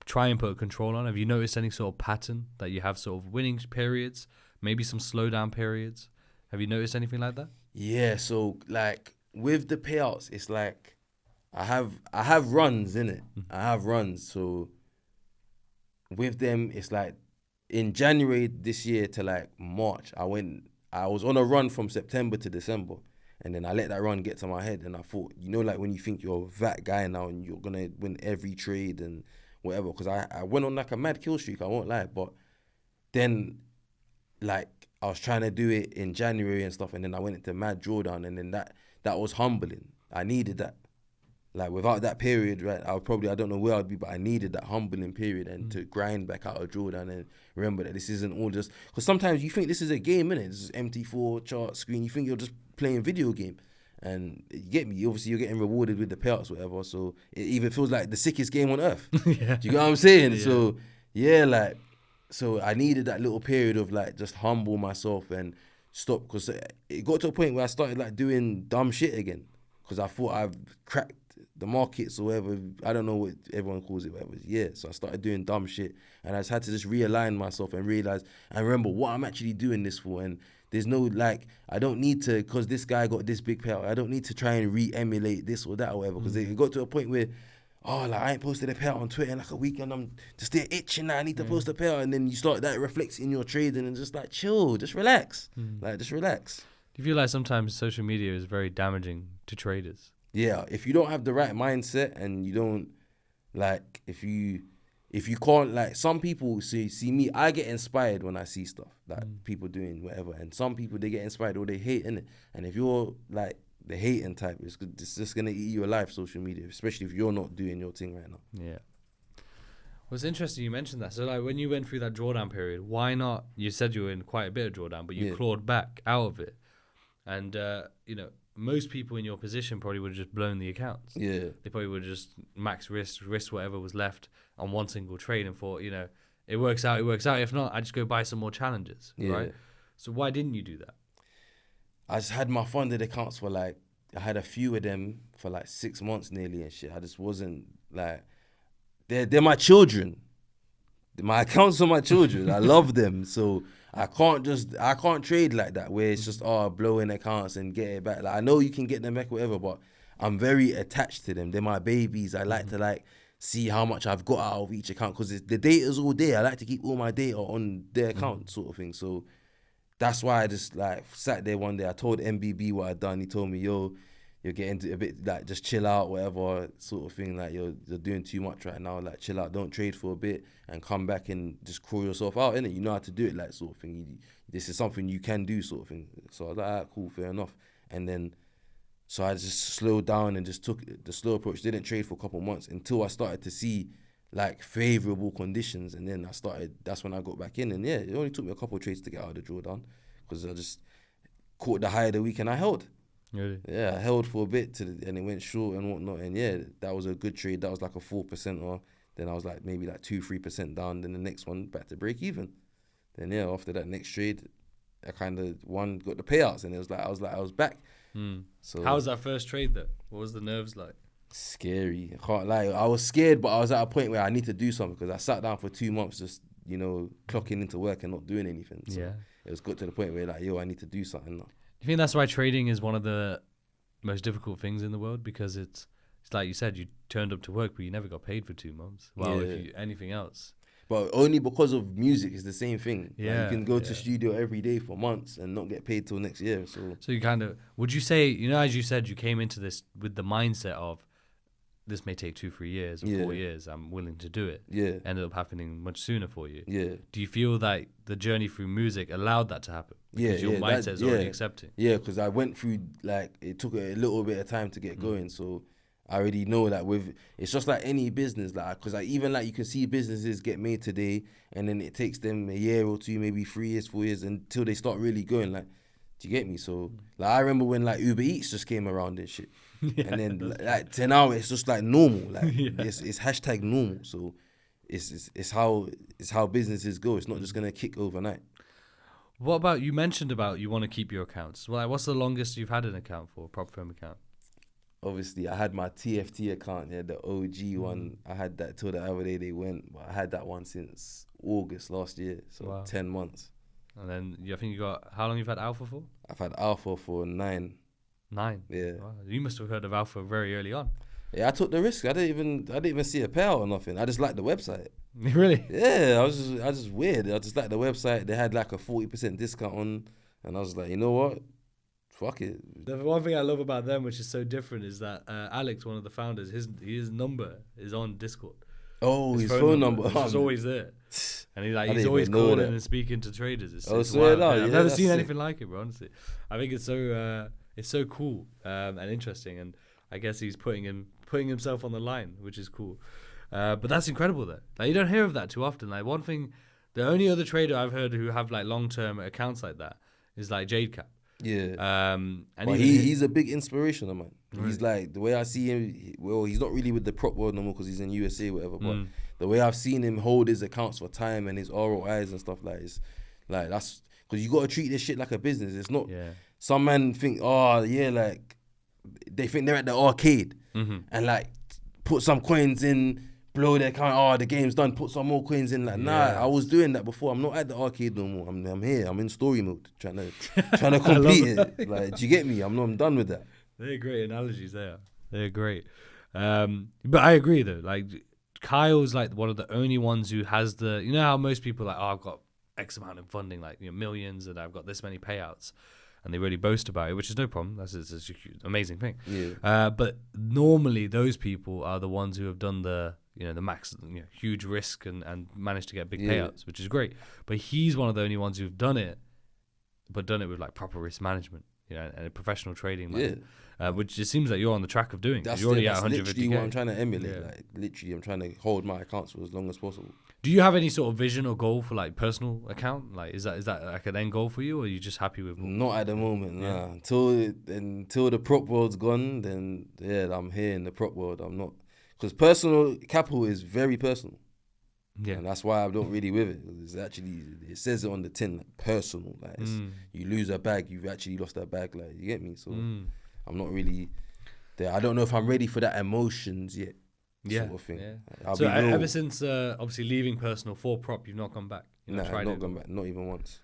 try and put a control on? Have you noticed any sort of pattern that you have sort of winning periods, maybe some slowdown periods? Have you noticed anything like that? Yeah, so like with the payouts, it's like I have runs in it. I have runs. So with them, it's like in January this year to like March, I was on a run from September to December. And then I let that run get to my head, and I thought, you know, like when you think you're that guy now and you're gonna win every trade and whatever, because I went on like a mad kill streak, I won't lie, but then like I was trying to do it in January and stuff, and then I went into mad drawdown, and then that was humbling. I needed that. Like without that period, right, I don't know where I'd be, but I needed that humbling period and to grind back out of drawdown and remember that this isn't all just, because sometimes you think this is a game, innit? This is MT4 chart screen. You think you're just playing a video game, and you get me. Obviously, you're getting rewarded with the payouts, whatever. So it even feels like the sickest game on earth. Yeah. Do you get what I'm saying? Yeah. So yeah, like, so I needed that little period of like just humble myself and stop, because it got to a point where I started like doing dumb shit again, because I thought I've cracked the markets or whatever. I don't know what everyone calls it, whatever. Yeah, so I started doing dumb shit, and I just had to just realign myself and realize and remember what I'm actually doing this for. And there's no like, I don't need to, because this guy got this big payout, I don't need to try and re-emulate this or that or whatever, because it got to a point where, oh, like I ain't posted a payout on Twitter in like a week, and I'm just there itching that I need to post a payout, and then you start that reflects in your trading, and just like chill, just relax, like just relax. Do you feel like sometimes social media is very damaging to traders? Yeah, if you don't have the right mindset, and you don't like, if you can't, like, some people see me, I get inspired when I see stuff like people doing whatever, and some people, they get inspired or they hate in it. And if you're like the hating type, it's just gonna eat you alive, social media, especially if you're not doing your thing right now. Yeah. Well, it's interesting you mentioned that. So like when you went through that drawdown period, why not? You said you were in quite a bit of drawdown, but you clawed back out of it, and you know, most people in your position probably would have just blown the accounts. Yeah. They probably would have just max risk whatever was left on one single trade and thought, you know, it works out. If not, I just go buy some more challenges, right? So why didn't you do that? I just had my funded accounts for like, I had a few of them for like 6 months nearly and shit. I just wasn't like, they're my children. My accounts are my children. I love them. So I can't trade like that where it's just, blowing accounts and get it back. Like, I know you can get them back, whatever, but I'm very attached to them. They're my babies. I like to like see how much I've got out of each account, because the data's all there. I like to keep all my data on their account, sort of thing. So that's why I just like sat there one day. I told MBB what I'd done. He told me, yo, you're getting a bit like, just chill out, whatever, sort of thing. Like, you're doing too much right now. Like, chill out, don't trade for a bit and come back and just crawl yourself out, innit? You know how to do it, like, sort of thing. This is something you can do, sort of thing. So I was like, all right, cool, fair enough. And then, so I just slowed down and just took the slow approach. Didn't trade for a couple of months until I started to see like favorable conditions, and then that's when I got back in. And yeah, it only took me a couple of trades to get out of the drawdown, because I just caught the high of the week and I held. Really? Yeah, I held for a bit and it went short and whatnot. And yeah, that was a good trade. That was like a 4%, or then I was like maybe like 2-3% down. Then the next one back to break even. Then yeah, after that next trade, I kind of got the payouts, and it was like I was back. So how was that first trade though? What was the nerves like? Scary. I can't lie. I was scared, but I was at a point where I need to do something, because I sat down for 2 months just, you know, clocking into work and not doing anything. So it was got to the point where like, yo, I need to do something now. You think that's why trading is one of the most difficult things in the world? Because it's like you said, you turned up to work, but you never got paid for 2 months. Well, if you anything else. But only because of music is the same thing. Yeah, like, you can go to studio every day for months and not get paid till next year. So you kind of, would you say, you know, as you said, you came into this with the mindset of, this may take 2-3 years or 4 years, I'm willing to do it. Yeah. Ended up happening much sooner for you. Yeah. Do you feel that the journey through music allowed that to happen? Because your mindset is already accepting. Yeah, because I went through, like, it took a little bit of time to get going. So I already know that it's just like any business, like, because even like you can see businesses get made today, and then it takes them a year or two, maybe 3 years, 4 years, until they start really going. Like, do you get me? So like, I remember when like Uber Eats just came around and shit. And then like to now it's just like normal. Like it's hashtag normal. So it's how businesses go. It's not just gonna kick overnight. What about, you mentioned about you want to keep your accounts. Well, like, what's the longest you've had an account for, a prop firm account? Obviously, I had my TFT account, the OG one. I had that till the other day they went. But I had that one since August last year, so 10 months. And then I think you got, how long you've had Alpha for? I've had Alpha for 9. 9? Yeah. Wow. You must have heard of Alpha very early on. Yeah, I took the risk. I didn't even see a payout or nothing. I just liked the website. Really? Yeah, I was just weird. I just liked the website. They had like a 40% discount on, and I was like, you know what? fuck it. The one thing I love about them, which is so different, is that Alex, one of the founders, his number is on Discord. Oh, his phone number. It's just always there. And he's always even know calling that. and speaking to traders. It's swear wild. down, I've yeah, never that's seen sick. anything like it, bro, honestly. I think it's so cool and interesting. And I guess he's putting himself on the line, which is cool. But that's incredible, though. Like, you don't hear of that too often. Like, one thing, the only other trader I've heard who have like long-term accounts like that is like Jade Cap. Yeah. And But he's a big inspiration, man. Right. He's like, the way I see him, he's not really with the prop world no more because he's in USA or whatever, but the way I've seen him hold his accounts for time and his ROIs and stuff like this, like, that's, because you got to treat this shit like a business. It's not, some men think, like, they think they're at the arcade and like, put some coins in, blow their account, the game's done, put some more coins in. Like, nah, I was doing that before. I'm not at the arcade no more. I'm here. I'm in story mode, trying to complete it. Like, do you get me? I'm done with that. They're great analogies there. They're great. But I agree, though. Like, Kyle's like one of the only ones who has the, you know how most people are like, I've got X amount in funding, like, you know, millions, and I've got this many payouts. And they really boast about it, which is no problem. That's an amazing thing. Yeah. But normally those people are the ones who have done the max, huge risk and managed to get big payouts, which is great. But he's one of the only ones who've done it, but done it with like proper risk management, and professional trading money. Which it seems like you're on the track of doing. You're already at 150K. That's literally what I'm trying to emulate. Like, literally, I'm trying to hold my accounts for as long as possible. Do you have any sort of vision or goal for like personal account? Like, is that like an end goal for you, or are you just happy with? Not at the moment, nah. Until the prop world's gone, then I'm here in the prop world. I'm not, because personal capital is very personal. Yeah, and that's why I don't really with it. It's actually, it says it on the tin, like, personal. Like, you lose a bag, you've actually lost that bag. Like, you get me? So I'm not really there. I don't know if I'm ready for that emotions yet. Sort of thing. Yeah. So ever since obviously leaving personal for prop, you've not gone back. Nah, I've not gone back, not even once.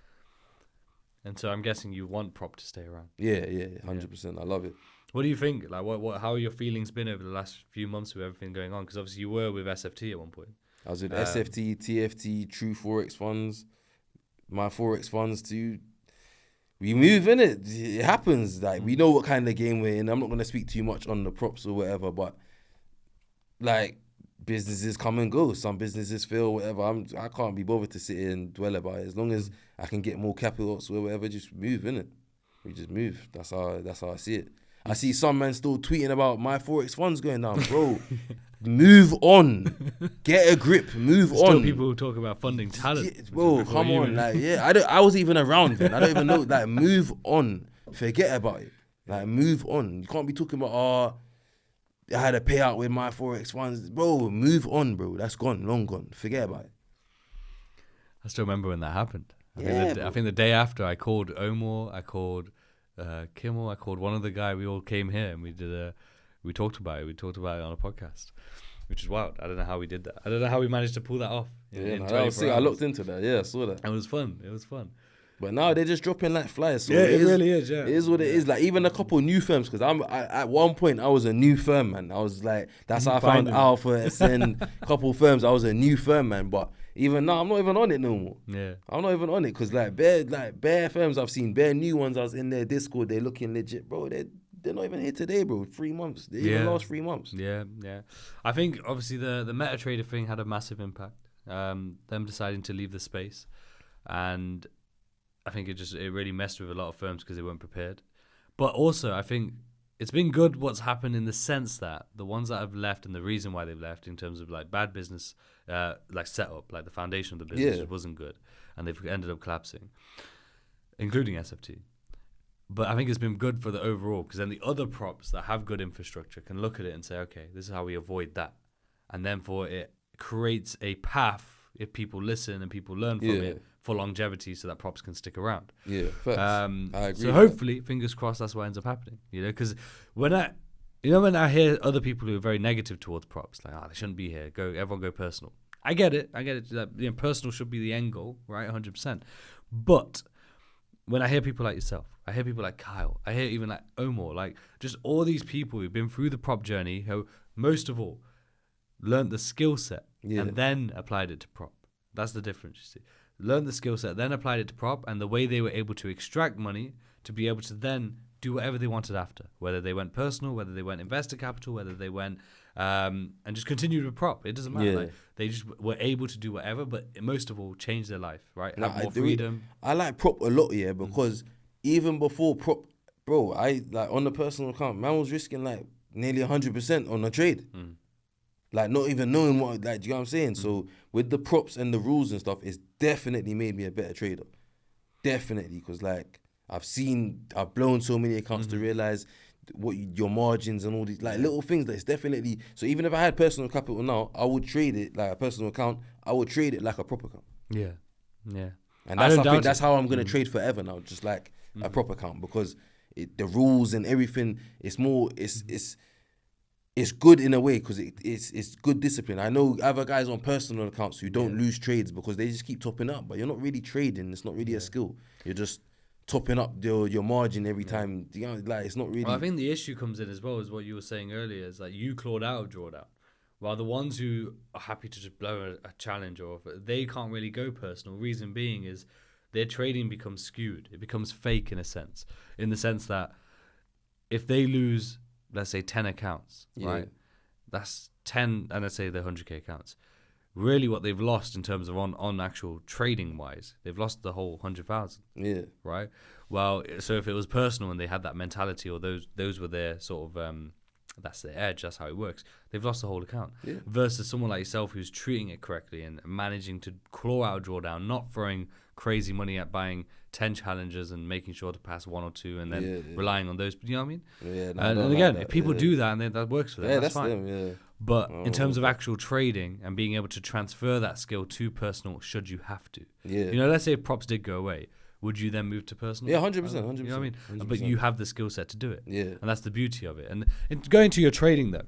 And so I'm guessing you want prop to stay around. Yeah, 100%. I love it. What do you think? Like, how are your feelings been over the last few months with everything going on? Because obviously you were with SFT at one point. I was with SFT, TFT, True Forex Funds, my Forex Funds too. We move in it. It happens. Like, we know what kind of game we're in. I'm not gonna speak too much on the props or whatever, but like, businesses come and go. Some businesses fail, whatever. I can't be bothered to sit here and dwell about it. As long as I can get more capital or whatever, just move, innit? We just move. That's how I see it. I see some men still tweeting about my Forex funds going down, bro. Move on. Get a grip. Move on. Still people who talk about funding talent. Bro, come on. Like, I was even around then. I don't even know. Like, move on. Forget about it. Like, move on. You can't be talking about, I had a payout with my Forex funds. Bro, move on, bro. That's gone. Long gone. Forget about it. I still remember when that happened. I think the day after, I called Omar, I called Kimmel, I called one other guy. We all came here and we talked about it. We talked about it on a podcast, which is wild. I don't know how we did that. I don't know how we managed to pull that off. I looked into that. Yeah, I saw that. It was fun. But now they're just dropping like flies. So it really is. Yeah, it is what it is. Like, even a couple new firms, because at one point I was a new firm, man. I was like, that's how I found Alpha, SN, couple firms. I was a new firm, man. But even now, I'm not even on it no more. Yeah, I'm not even on it because bare firms I've seen, bare new ones. I was in their Discord. They're looking legit, bro. They're not even here today, bro. 3 months. They even last 3 months. Yeah. I think obviously the MetaTrader thing had a massive impact. Them deciding to leave the space, and I think it really messed with a lot of firms because they weren't prepared. But also, I think it's been good what's happened in the sense that the ones that have left and the reason why they've left in terms of like bad business, like setup, like the foundation of the business wasn't good, and they've ended up collapsing, including SFT. But I think it's been good for the overall, because then the other props that have good infrastructure can look at it and say, okay, this is how we avoid that. And then it creates a path, if people listen and people learn from it, for longevity, so that props can stick around. Yeah, facts. I agree. So hopefully, fingers crossed, that's what ends up happening. Because when I hear other people who are very negative towards props, like, they shouldn't be here. Everyone go personal. I get it. That, personal should be the end goal, right? 100%. But when I hear people like yourself, I hear people like Kyle, I hear even like Omar, like just all these people who've been through the prop journey, who most of all learned the skill set and then applied it to prop. That's the difference, you see. Learned the skill set, then applied it to prop, and the way they were able to extract money to be able to then do whatever they wanted after, whether they went personal, whether they went investor capital, whether they went and just continued with prop. It doesn't matter. Like, they just were able to do whatever, but most of all, change their life, right? Have more freedom. I like prop a lot, because even before prop, bro, I like on the personal account, man was risking like nearly 100% on a trade. Like not even knowing what, like, do you know what I'm saying? So with the props and the rules and stuff, it's definitely made me a better trader. Definitely, because like I've blown so many accounts to realize what your margins and all these like little things that it's definitely. So even if I had personal capital now, I would trade it like a personal account. I would trade it like a prop account. Yeah. And that's how I'm gonna trade forever now, just like a prop account, because the rules and everything. It's more. It's good in a way because it's good discipline. I know other guys on personal accounts who don't lose trades because they just keep topping up, but you're not really trading. It's not really a skill. You're just topping up your margin every time. You know, like it's not really. Well, I think the issue comes in as well as what you were saying earlier. Is like you clawed out of drawdown, while the ones who are happy to just blow a challenge or they can't really go personal. Reason being is their trading becomes skewed. It becomes fake in the sense that if they lose, let's say 10 accounts, right? That's 10, and let's say they're 100k accounts. Really, what they've lost in terms of on actual trading wise, they've lost the whole 100,000. Yeah. Right. Well, so if it was personal and they had that mentality, or those were their sort of that's their edge. That's how it works. They've lost the whole account. Yeah. Versus someone like yourself who's treating it correctly and managing to claw out a drawdown, not throwing crazy money at buying 10 challenges and making sure to pass one or two and then relying on those. You know what I mean? Yeah. No, and again, if people do that and that works for them, that's fine. Them, But in terms of actual trading and being able to transfer that skill to personal, should you have to? Yeah. You know, let's say if props did go away, would you then move to personal? Yeah, 100%. You know what I mean? 100%. But you have the skill set to do it. Yeah. And that's the beauty of it. And going to your trading though,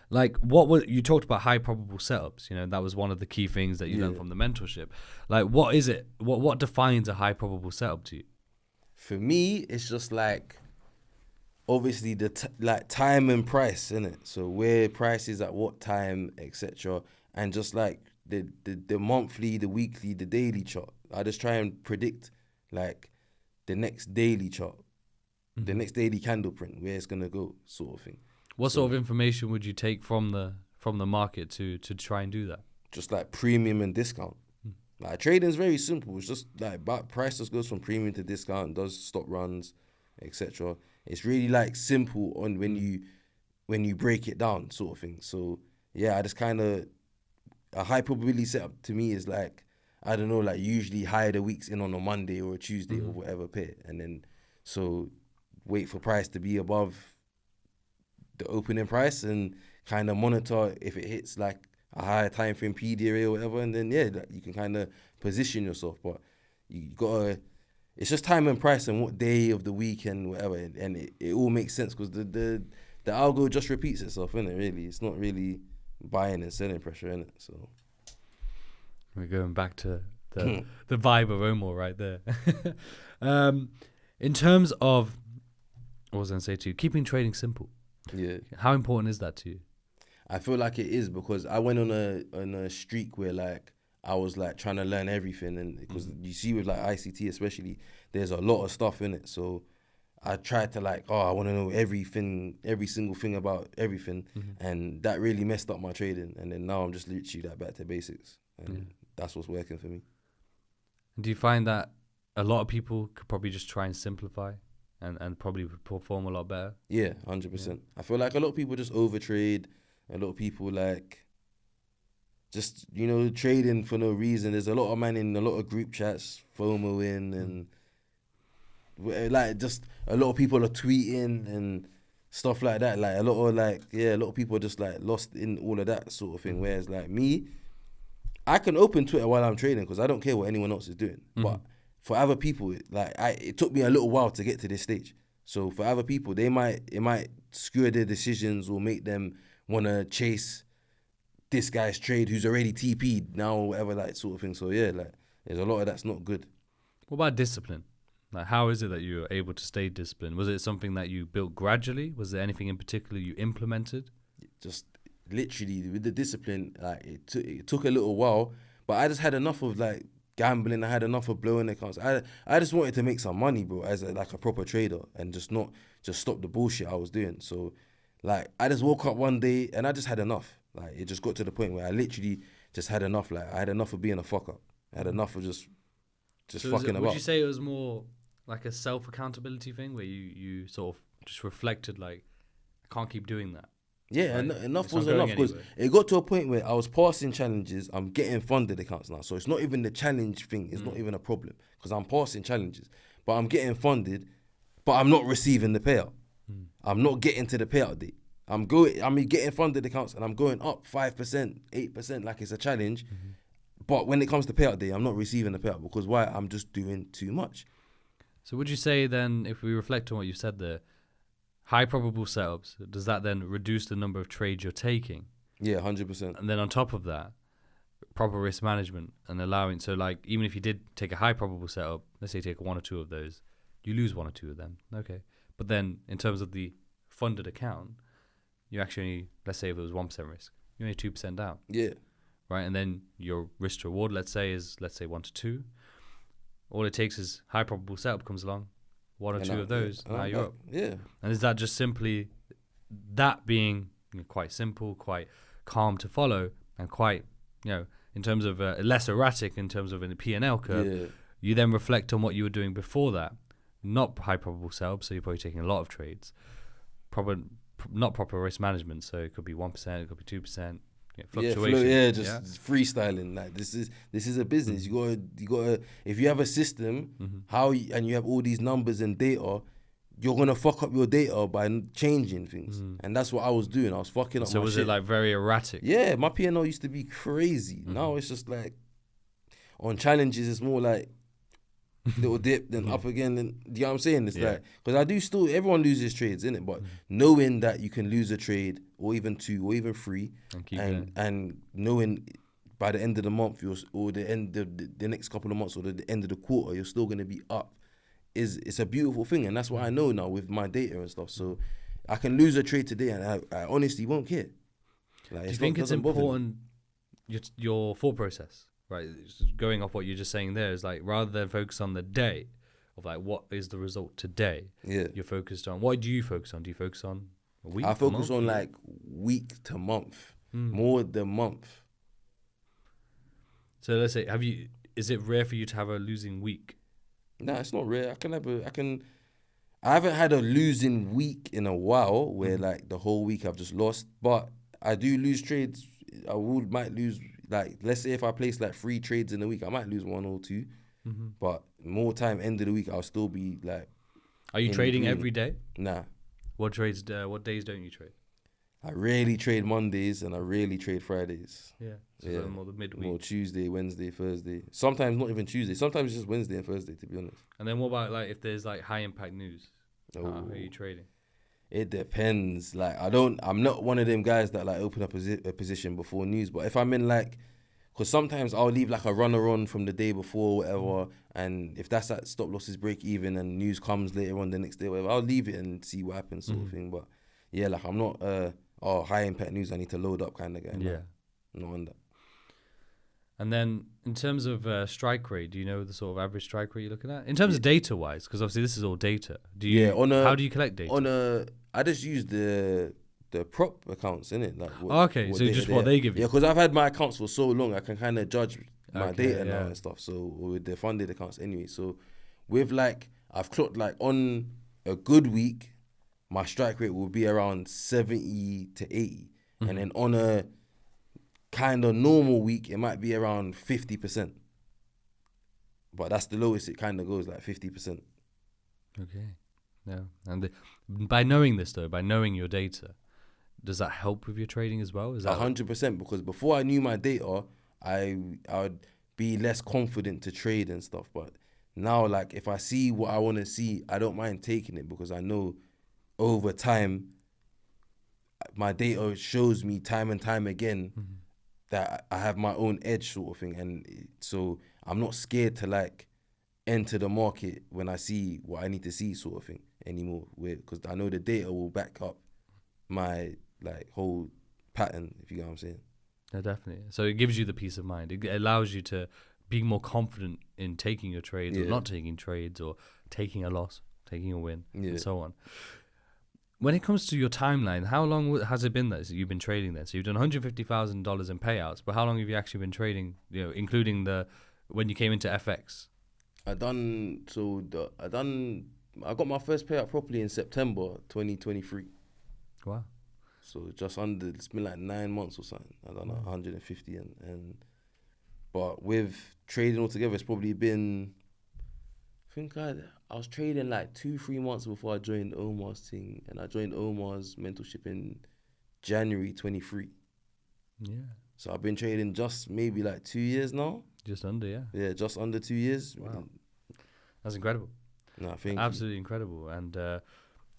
like you talked about high probable setups, you know, that was one of the key things that you learned from the mentorship. Like, what is it? What defines a high probable setup to you? For me, it's just like, obviously the like time and price, innit? So where price is at what time, etc. And just like the monthly, the weekly, the daily chart. I just try and predict like the next daily chart, the next daily candle print, where it's gonna go, sort of thing. What sort of information would you take from the market to try and do that? Just like premium and discount. Like trading is very simple. It's just like price just goes from premium to discount, does stop runs, etc. It's really like simple on when you break it down, sort of thing. So yeah, I just kind of, a high probability setup to me is like, I don't know, like usually hire the weeks in on a Monday or a Tuesday or whatever pair, and then so wait for price to be above the opening price and kind of monitor if it hits like a higher time frame PDA or whatever, and then like, you can kind of position yourself. But you gotta, it's just time and price and what day of the week and whatever, and it all makes sense because the algo just repeats itself, innit? Really, it's not really buying and selling pressure, innit? So we're going back to the vibe of Omar right there. In terms of, what was I going to say to you? Keeping trading simple. Yeah. How important is that to you? I feel like it is because I went on a streak where like I was like trying to learn everything, and because you see with like ICT especially, there's a lot of stuff in it. So I tried to like, I want to know everything, every single thing about everything, and that really messed up my trading. And then now I'm just literally like back to basics, and that's what's working for me. Do you find that a lot of people could probably just try and simplify and probably perform a lot better? Yeah, 100%. I feel like a lot of people just overtrade. A lot of people like just, you know, trading for no reason. There's a lot of man in a lot of group chats, FOMOing, and like just a lot of people are tweeting and stuff like that. Like a lot of people are just like lost in all of that sort of thing. Whereas like me, I can open Twitter while I'm trading because I don't care what anyone else is doing. But for other people, like it took me a little while to get to this stage. So for other people, it might skew their decisions or make them want to chase this guy's trade who's already TP'd now or whatever, like sort of thing. So yeah, like there's a lot of that's not good. What about discipline? Like, how is it that you were able to stay disciplined? Was it something that you built gradually? Was there anything in particular you implemented? Just literally with the discipline, like it took a little while, but I just had enough of like gambling. I had enough of blowing accounts. I just wanted to make some money, bro, as like a proper trader, and just stop the bullshit I was doing. So, like, I just woke up one day and I just had enough. Like, it just got to the point where I literally just had enough. Like, I had enough of being a fucker. I had enough of just fucking about. Would you say it was more like a self-accountability thing where you sort of just reflected, like, I can't keep doing that? Yeah, Like, enough was enough, because it got to a point where I was passing challenges. I'm getting funded accounts now. So it's not even the challenge thing. It's not even a problem, because I'm passing challenges. But I'm getting funded, but I'm not receiving the payout. I'm not getting to the payout date. I'm getting funded accounts and I'm going up 5%, 8%, like it's a challenge. But when it comes to payout day, I'm not receiving the payout, because why? I'm just doing too much. So would you say then, if we reflect on what you said there, high probable setups, does that then reduce the number of trades you're taking? Yeah, 100%. And then on top of that, proper risk management and allowing, so like, even if you did take a high probable setup, let's say you take one or two of those, you lose one or two of them. Okay. But then in terms of the funded account, you actually, let's say if it was 1% risk, you're only 2% down. Yeah. Right. And then your risk to reward, let's say 1 to 2. All it takes is high probable setup comes along, one or two of those, now you're up. Yeah. And is that just simply that being quite simple, quite calm to follow, and quite, in terms of less erratic in terms of in the P&L curve, you then reflect on what you were doing before that, not high probable setup, so you're probably taking a lot of trades, not proper risk management, so it could be 1%, it could be 2%. Fluctuation. Freestyling. Like, this is a business. You gotta. If you have a system, and you have all these numbers and data, you're gonna fuck up your data by changing things, and that's what I was doing. I was fucking up. So was it like very erratic? Yeah, my P&L used to be crazy. Now it's just like on challenges, it's more like little dip, then up again, then you know what I'm saying? It's like, because I do still, everyone loses trades, innit? But knowing that you can lose a trade, or even 2, or even 3, and knowing by the end of the month, or the end of the next couple of months, or the end of the quarter, you're still gonna be up, it's a beautiful thing, and that's what I know now with my data and stuff. So I can lose a trade today, and I honestly won't care. Like, do you think it's important, your thought process? Right, going off what you're just saying there is like, rather than focus on the day of like what is the result today, you're focused on, what do you focus on? Do you focus on a week? I focus on like week to month, more than month. So let's say, is it rare for you to have a losing week? No, it's not rare. I haven't had a losing week in a while where like the whole week I've just lost, but I do lose trades. Might lose. Like, let's say if I place like 3 trades in a week, I might lose 1 or 2. But more time, end of the week, I'll still be like. Are you trading every day? Nah. What days don't you trade? I rarely trade Mondays and I rarely trade Fridays. So more the midweek. More Tuesday, Wednesday, Thursday. Sometimes not even Tuesday. Sometimes it's just Wednesday and Thursday, to be honest. And then what about like if there's like high impact news? How are you trading? It depends. Like, I'm not one of them guys that like open up a position before news. But if I'm in like, because sometimes I'll leave like a runner on from the day before, whatever. And if that's at stop losses break even and news comes later on the next day, whatever, I'll leave it and see what happens, sort of thing. But yeah, like I'm not high impact news, I need to load up kind of guy. Yeah, not on that. And then in terms of strike rate, do you know the sort of average strike rate you're looking at? In terms of data wise, because obviously this is all data. How do you collect data? I just use the prop accounts, innit? Like so just what they give you. Yeah, because I've had my accounts for so long, I can kind of judge my data now and stuff. So with the funded accounts anyway. So with like, I've clocked like on a good week, my strike rate will be around 70 to 80. And then on a kind of normal week, it might be around 50%. But that's the lowest it kind of goes, like 50%. Okay. Yeah. And by knowing this though, by knowing your data, does that help with your trading as well? Is that 100%? Because before I knew my data, I would be less confident to trade and stuff. But now, like, if I see what I want to see, I don't mind taking it, because I know over time, my data shows me time and time again that I have my own edge, sort of thing. And so I'm not scared to like enter the market when I see what I need to see, sort of thing, anymore, because I know the data will back up my like whole pattern, if you get what I'm saying. Yeah, definitely. So it gives you the peace of mind. It allows you to being more confident in taking your trades or not taking trades, or taking a loss, taking a win, and so on. When it comes to your timeline, how long has it been that you've been trading there? So you've done $150,000 in payouts, but how long have you actually been trading, including when you came into FX? I got my first payout properly in September 2023. Wow. So it's been like 9 months or something. I don't know, 150 but with trading altogether, it's probably been, I think I was trading like 2-3 months before I joined Omar's thing, and I joined Omar's mentorship in January 23. Yeah. So I've been trading just maybe like 2 years now. Just under, yeah. Yeah, just under 2 years. Wow. That's incredible. No, thank Absolutely incredible. And,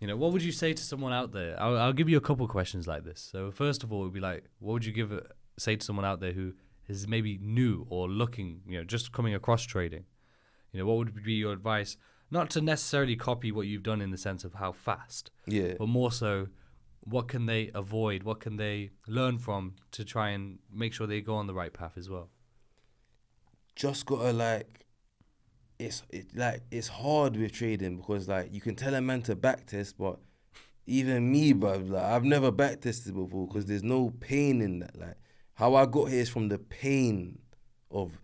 what would you say to someone out there? I'll give you a couple questions like this. So first of all, it would be like, what would you say to someone out there who is maybe new or looking, just coming across trading? What would be your advice? Not to necessarily copy what you've done in the sense of how fast, but more so, what can they avoid? What can they learn from to try and make sure they go on the right path as well? Just gotta it's hard with trading because you can tell a man to backtest, but even me, bruv, I've never backtested before because there's no pain in that. How I got here is from the pain of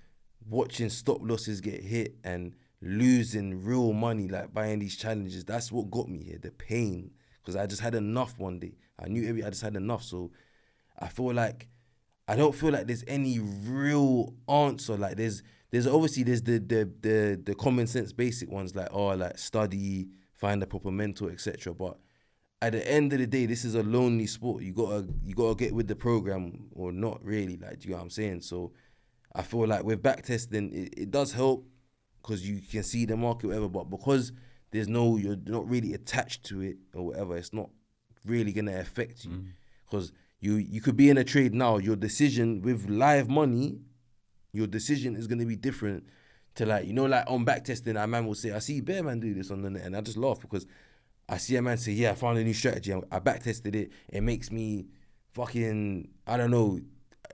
watching stop losses get hit and losing real money, buying these challenges. That's what got me here, the pain, because I just had enough one day. I just had enough. So I don't feel like there's any real answer. There's obviously the common sense basic ones study, find a proper mentor, etc. But at the end of the day, this is a lonely sport. You gotta get with the program or not really. Do you know what I'm saying? So I feel like with backtesting, it does help because you can see the market, whatever. But because you're not really attached to it or whatever, it's not really gonna affect you. Because you could be in a trade now. Your decision with live money, your decision is gonna be different to on backtesting. A man will say, "I see bear man do this on the net," and I just laugh because I see a man say, "Yeah, I found a new strategy. I backtested it. It makes me fucking, I don't know,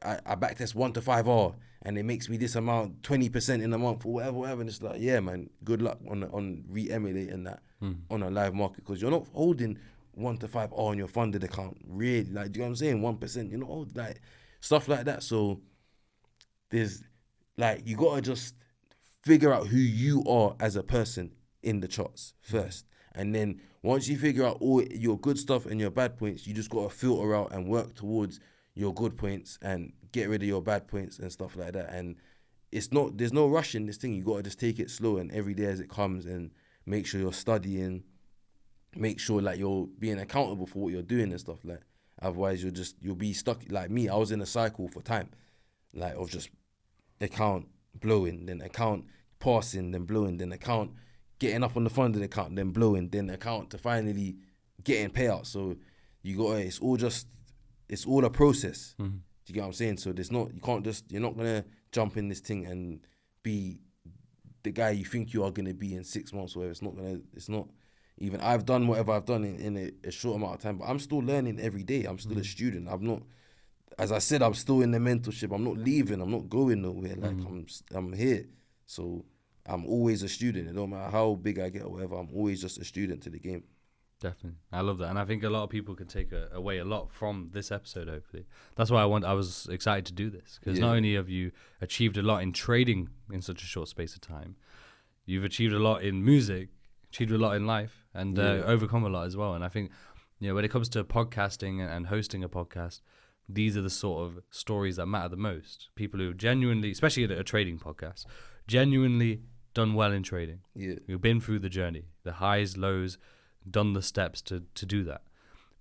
I backtest 1 to 5R and it makes me this amount, 20% in a month or whatever. And it's like, yeah, man, good luck on re-emulating that on a live market because you're not holding 1 to 5R on your funded account, really. Do you know what I'm saying? 1%, you're not holding stuff like that. So there's you gotta just figure out who you are as a person in the charts first. And then once you figure out all your good stuff and your bad points, you just got to filter out and work towards your good points and get rid of your bad points and stuff like that. And there's no rush in this thing. You got to just take it slow and every day as it comes and make sure you're studying, make sure you're being accountable for what you're doing and stuff otherwise you'll be stuck. Like me, I was in a cycle for time, of just account blowing, then account passing, then blowing, then account getting up on the funded account, then blowing, then account to finally getting payouts. So it's all a process. Do you get what I'm saying? So you're not gonna jump in this thing and be the guy you think you are gonna be in 6 months or whatever. It's not even, I've done whatever I've done in a short amount of time, but I'm still learning every day. I'm still a student. I'm not, as I said, I'm still in the mentorship. I'm not leaving. I'm not going nowhere. I'm here. So I'm always a student. It don't matter how big I get or whatever. I'm always just a student to the game. Definitely. I love that. And I think a lot of people can take away a lot from this episode, hopefully. That's why I was excited to do this. Because not only have you achieved a lot in trading in such a short space of time, you've achieved a lot in music, achieved a lot in life, and overcome a lot as well. And I think, when it comes to podcasting and hosting a podcast, these are the sort of stories that matter the most. People who genuinely, especially a trading podcast, genuinely done well in trading. Yeah. You've been through the journey, the highs, lows, done the steps to do that,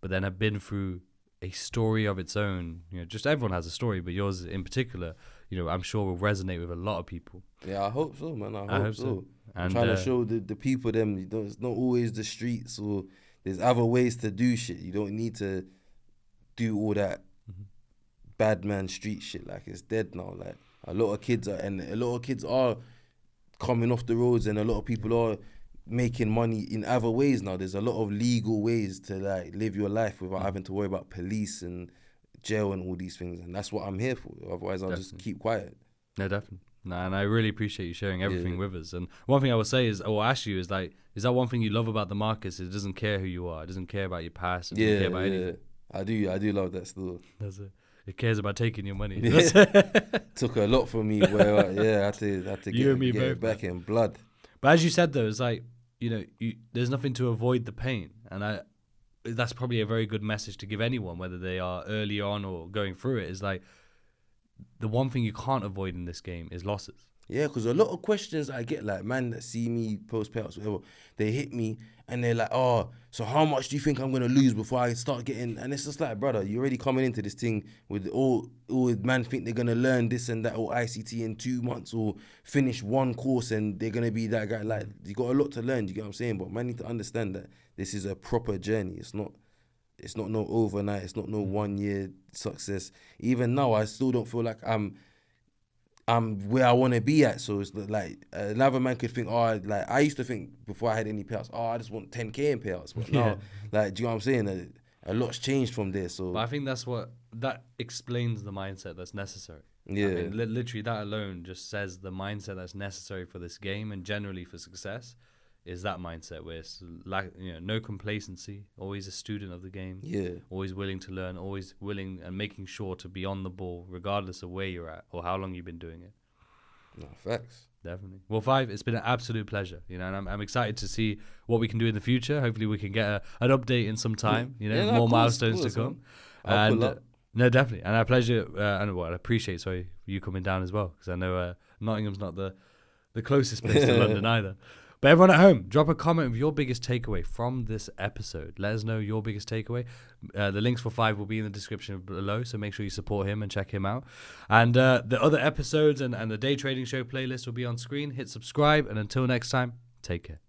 but then have been through a story of its own. Just everyone has a story, but yours in particular, I'm sure will resonate with a lot of people. Yeah, I hope so, man. I hope so. I'm trying to show the people them, it's not always the streets, or there's other ways to do shit. You don't need to do all that bad man street shit. It's dead now. A lot of kids are coming off the roads, and a lot of people are making money in other ways now. There's a lot of legal ways to live your life without having to worry about police and jail and all these things, and that's what I'm here for. Otherwise I'll just keep quiet. No, definitely. No, and I really appreciate you sharing everything Yeah. with us. And one thing I will say is, I will ask you, is like, is that one thing you love about the markets? It doesn't care who you are. It doesn't care about your past. It doesn't care about anything. I do love that still. That's it. It cares about taking your money. Yeah. Took a lot from me. Where I had to You and me get both, it back in blood. But as you said, though, it's like, there's nothing to avoid the pain. And that's probably a very good message to give anyone, whether they are early on or going through it, is like, the one thing you can't avoid in this game is losses. Yeah, because a lot of questions I get, like, man that see me post payouts, whatever, they hit me and they're like, oh, so how much do you think I'm going to lose before I start getting... And it's just like, brother, you're already coming into this thing with all man think they're going to learn this and that or ICT in 2 months or finish one course and they're going to be that guy. Like, you got a lot to learn, you get what I'm saying? But man need to understand that this is a proper journey. It's not no overnight. It's not no 1 year success. Even now, I still don't feel like I'm where I want to be at. So it's like another man could think, oh, like I used to think before I had any payouts, oh, I just want 10K in payouts. But now, like, do you know what I'm saying? A lot's changed from there. So but I think that explains the mindset that's necessary. Yeah. I mean, literally that alone just says the mindset that's necessary for this game and generally for success is that mindset where it's like, no complacency, always a student of the game, always willing to learn, always willing and making sure to be on the ball regardless of where you're at or how long you've been doing it. No, facts. Definitely. Well, 5ive, it's been an absolute pleasure, and I'm excited to see what we can do in the future. Hopefully we can get an update in some time, more milestones to come. I'll pull up. No, definitely. And I appreciate you coming down as well, because I know Nottingham's not the closest place to London either. But everyone at home, drop a comment of your biggest takeaway from this episode. Let us know your biggest takeaway. The links for 5ive will be in the description below, so make sure you support him and check him out. And the other episodes and the Day Trading Show playlist will be on screen. Hit subscribe, and until next time, take care.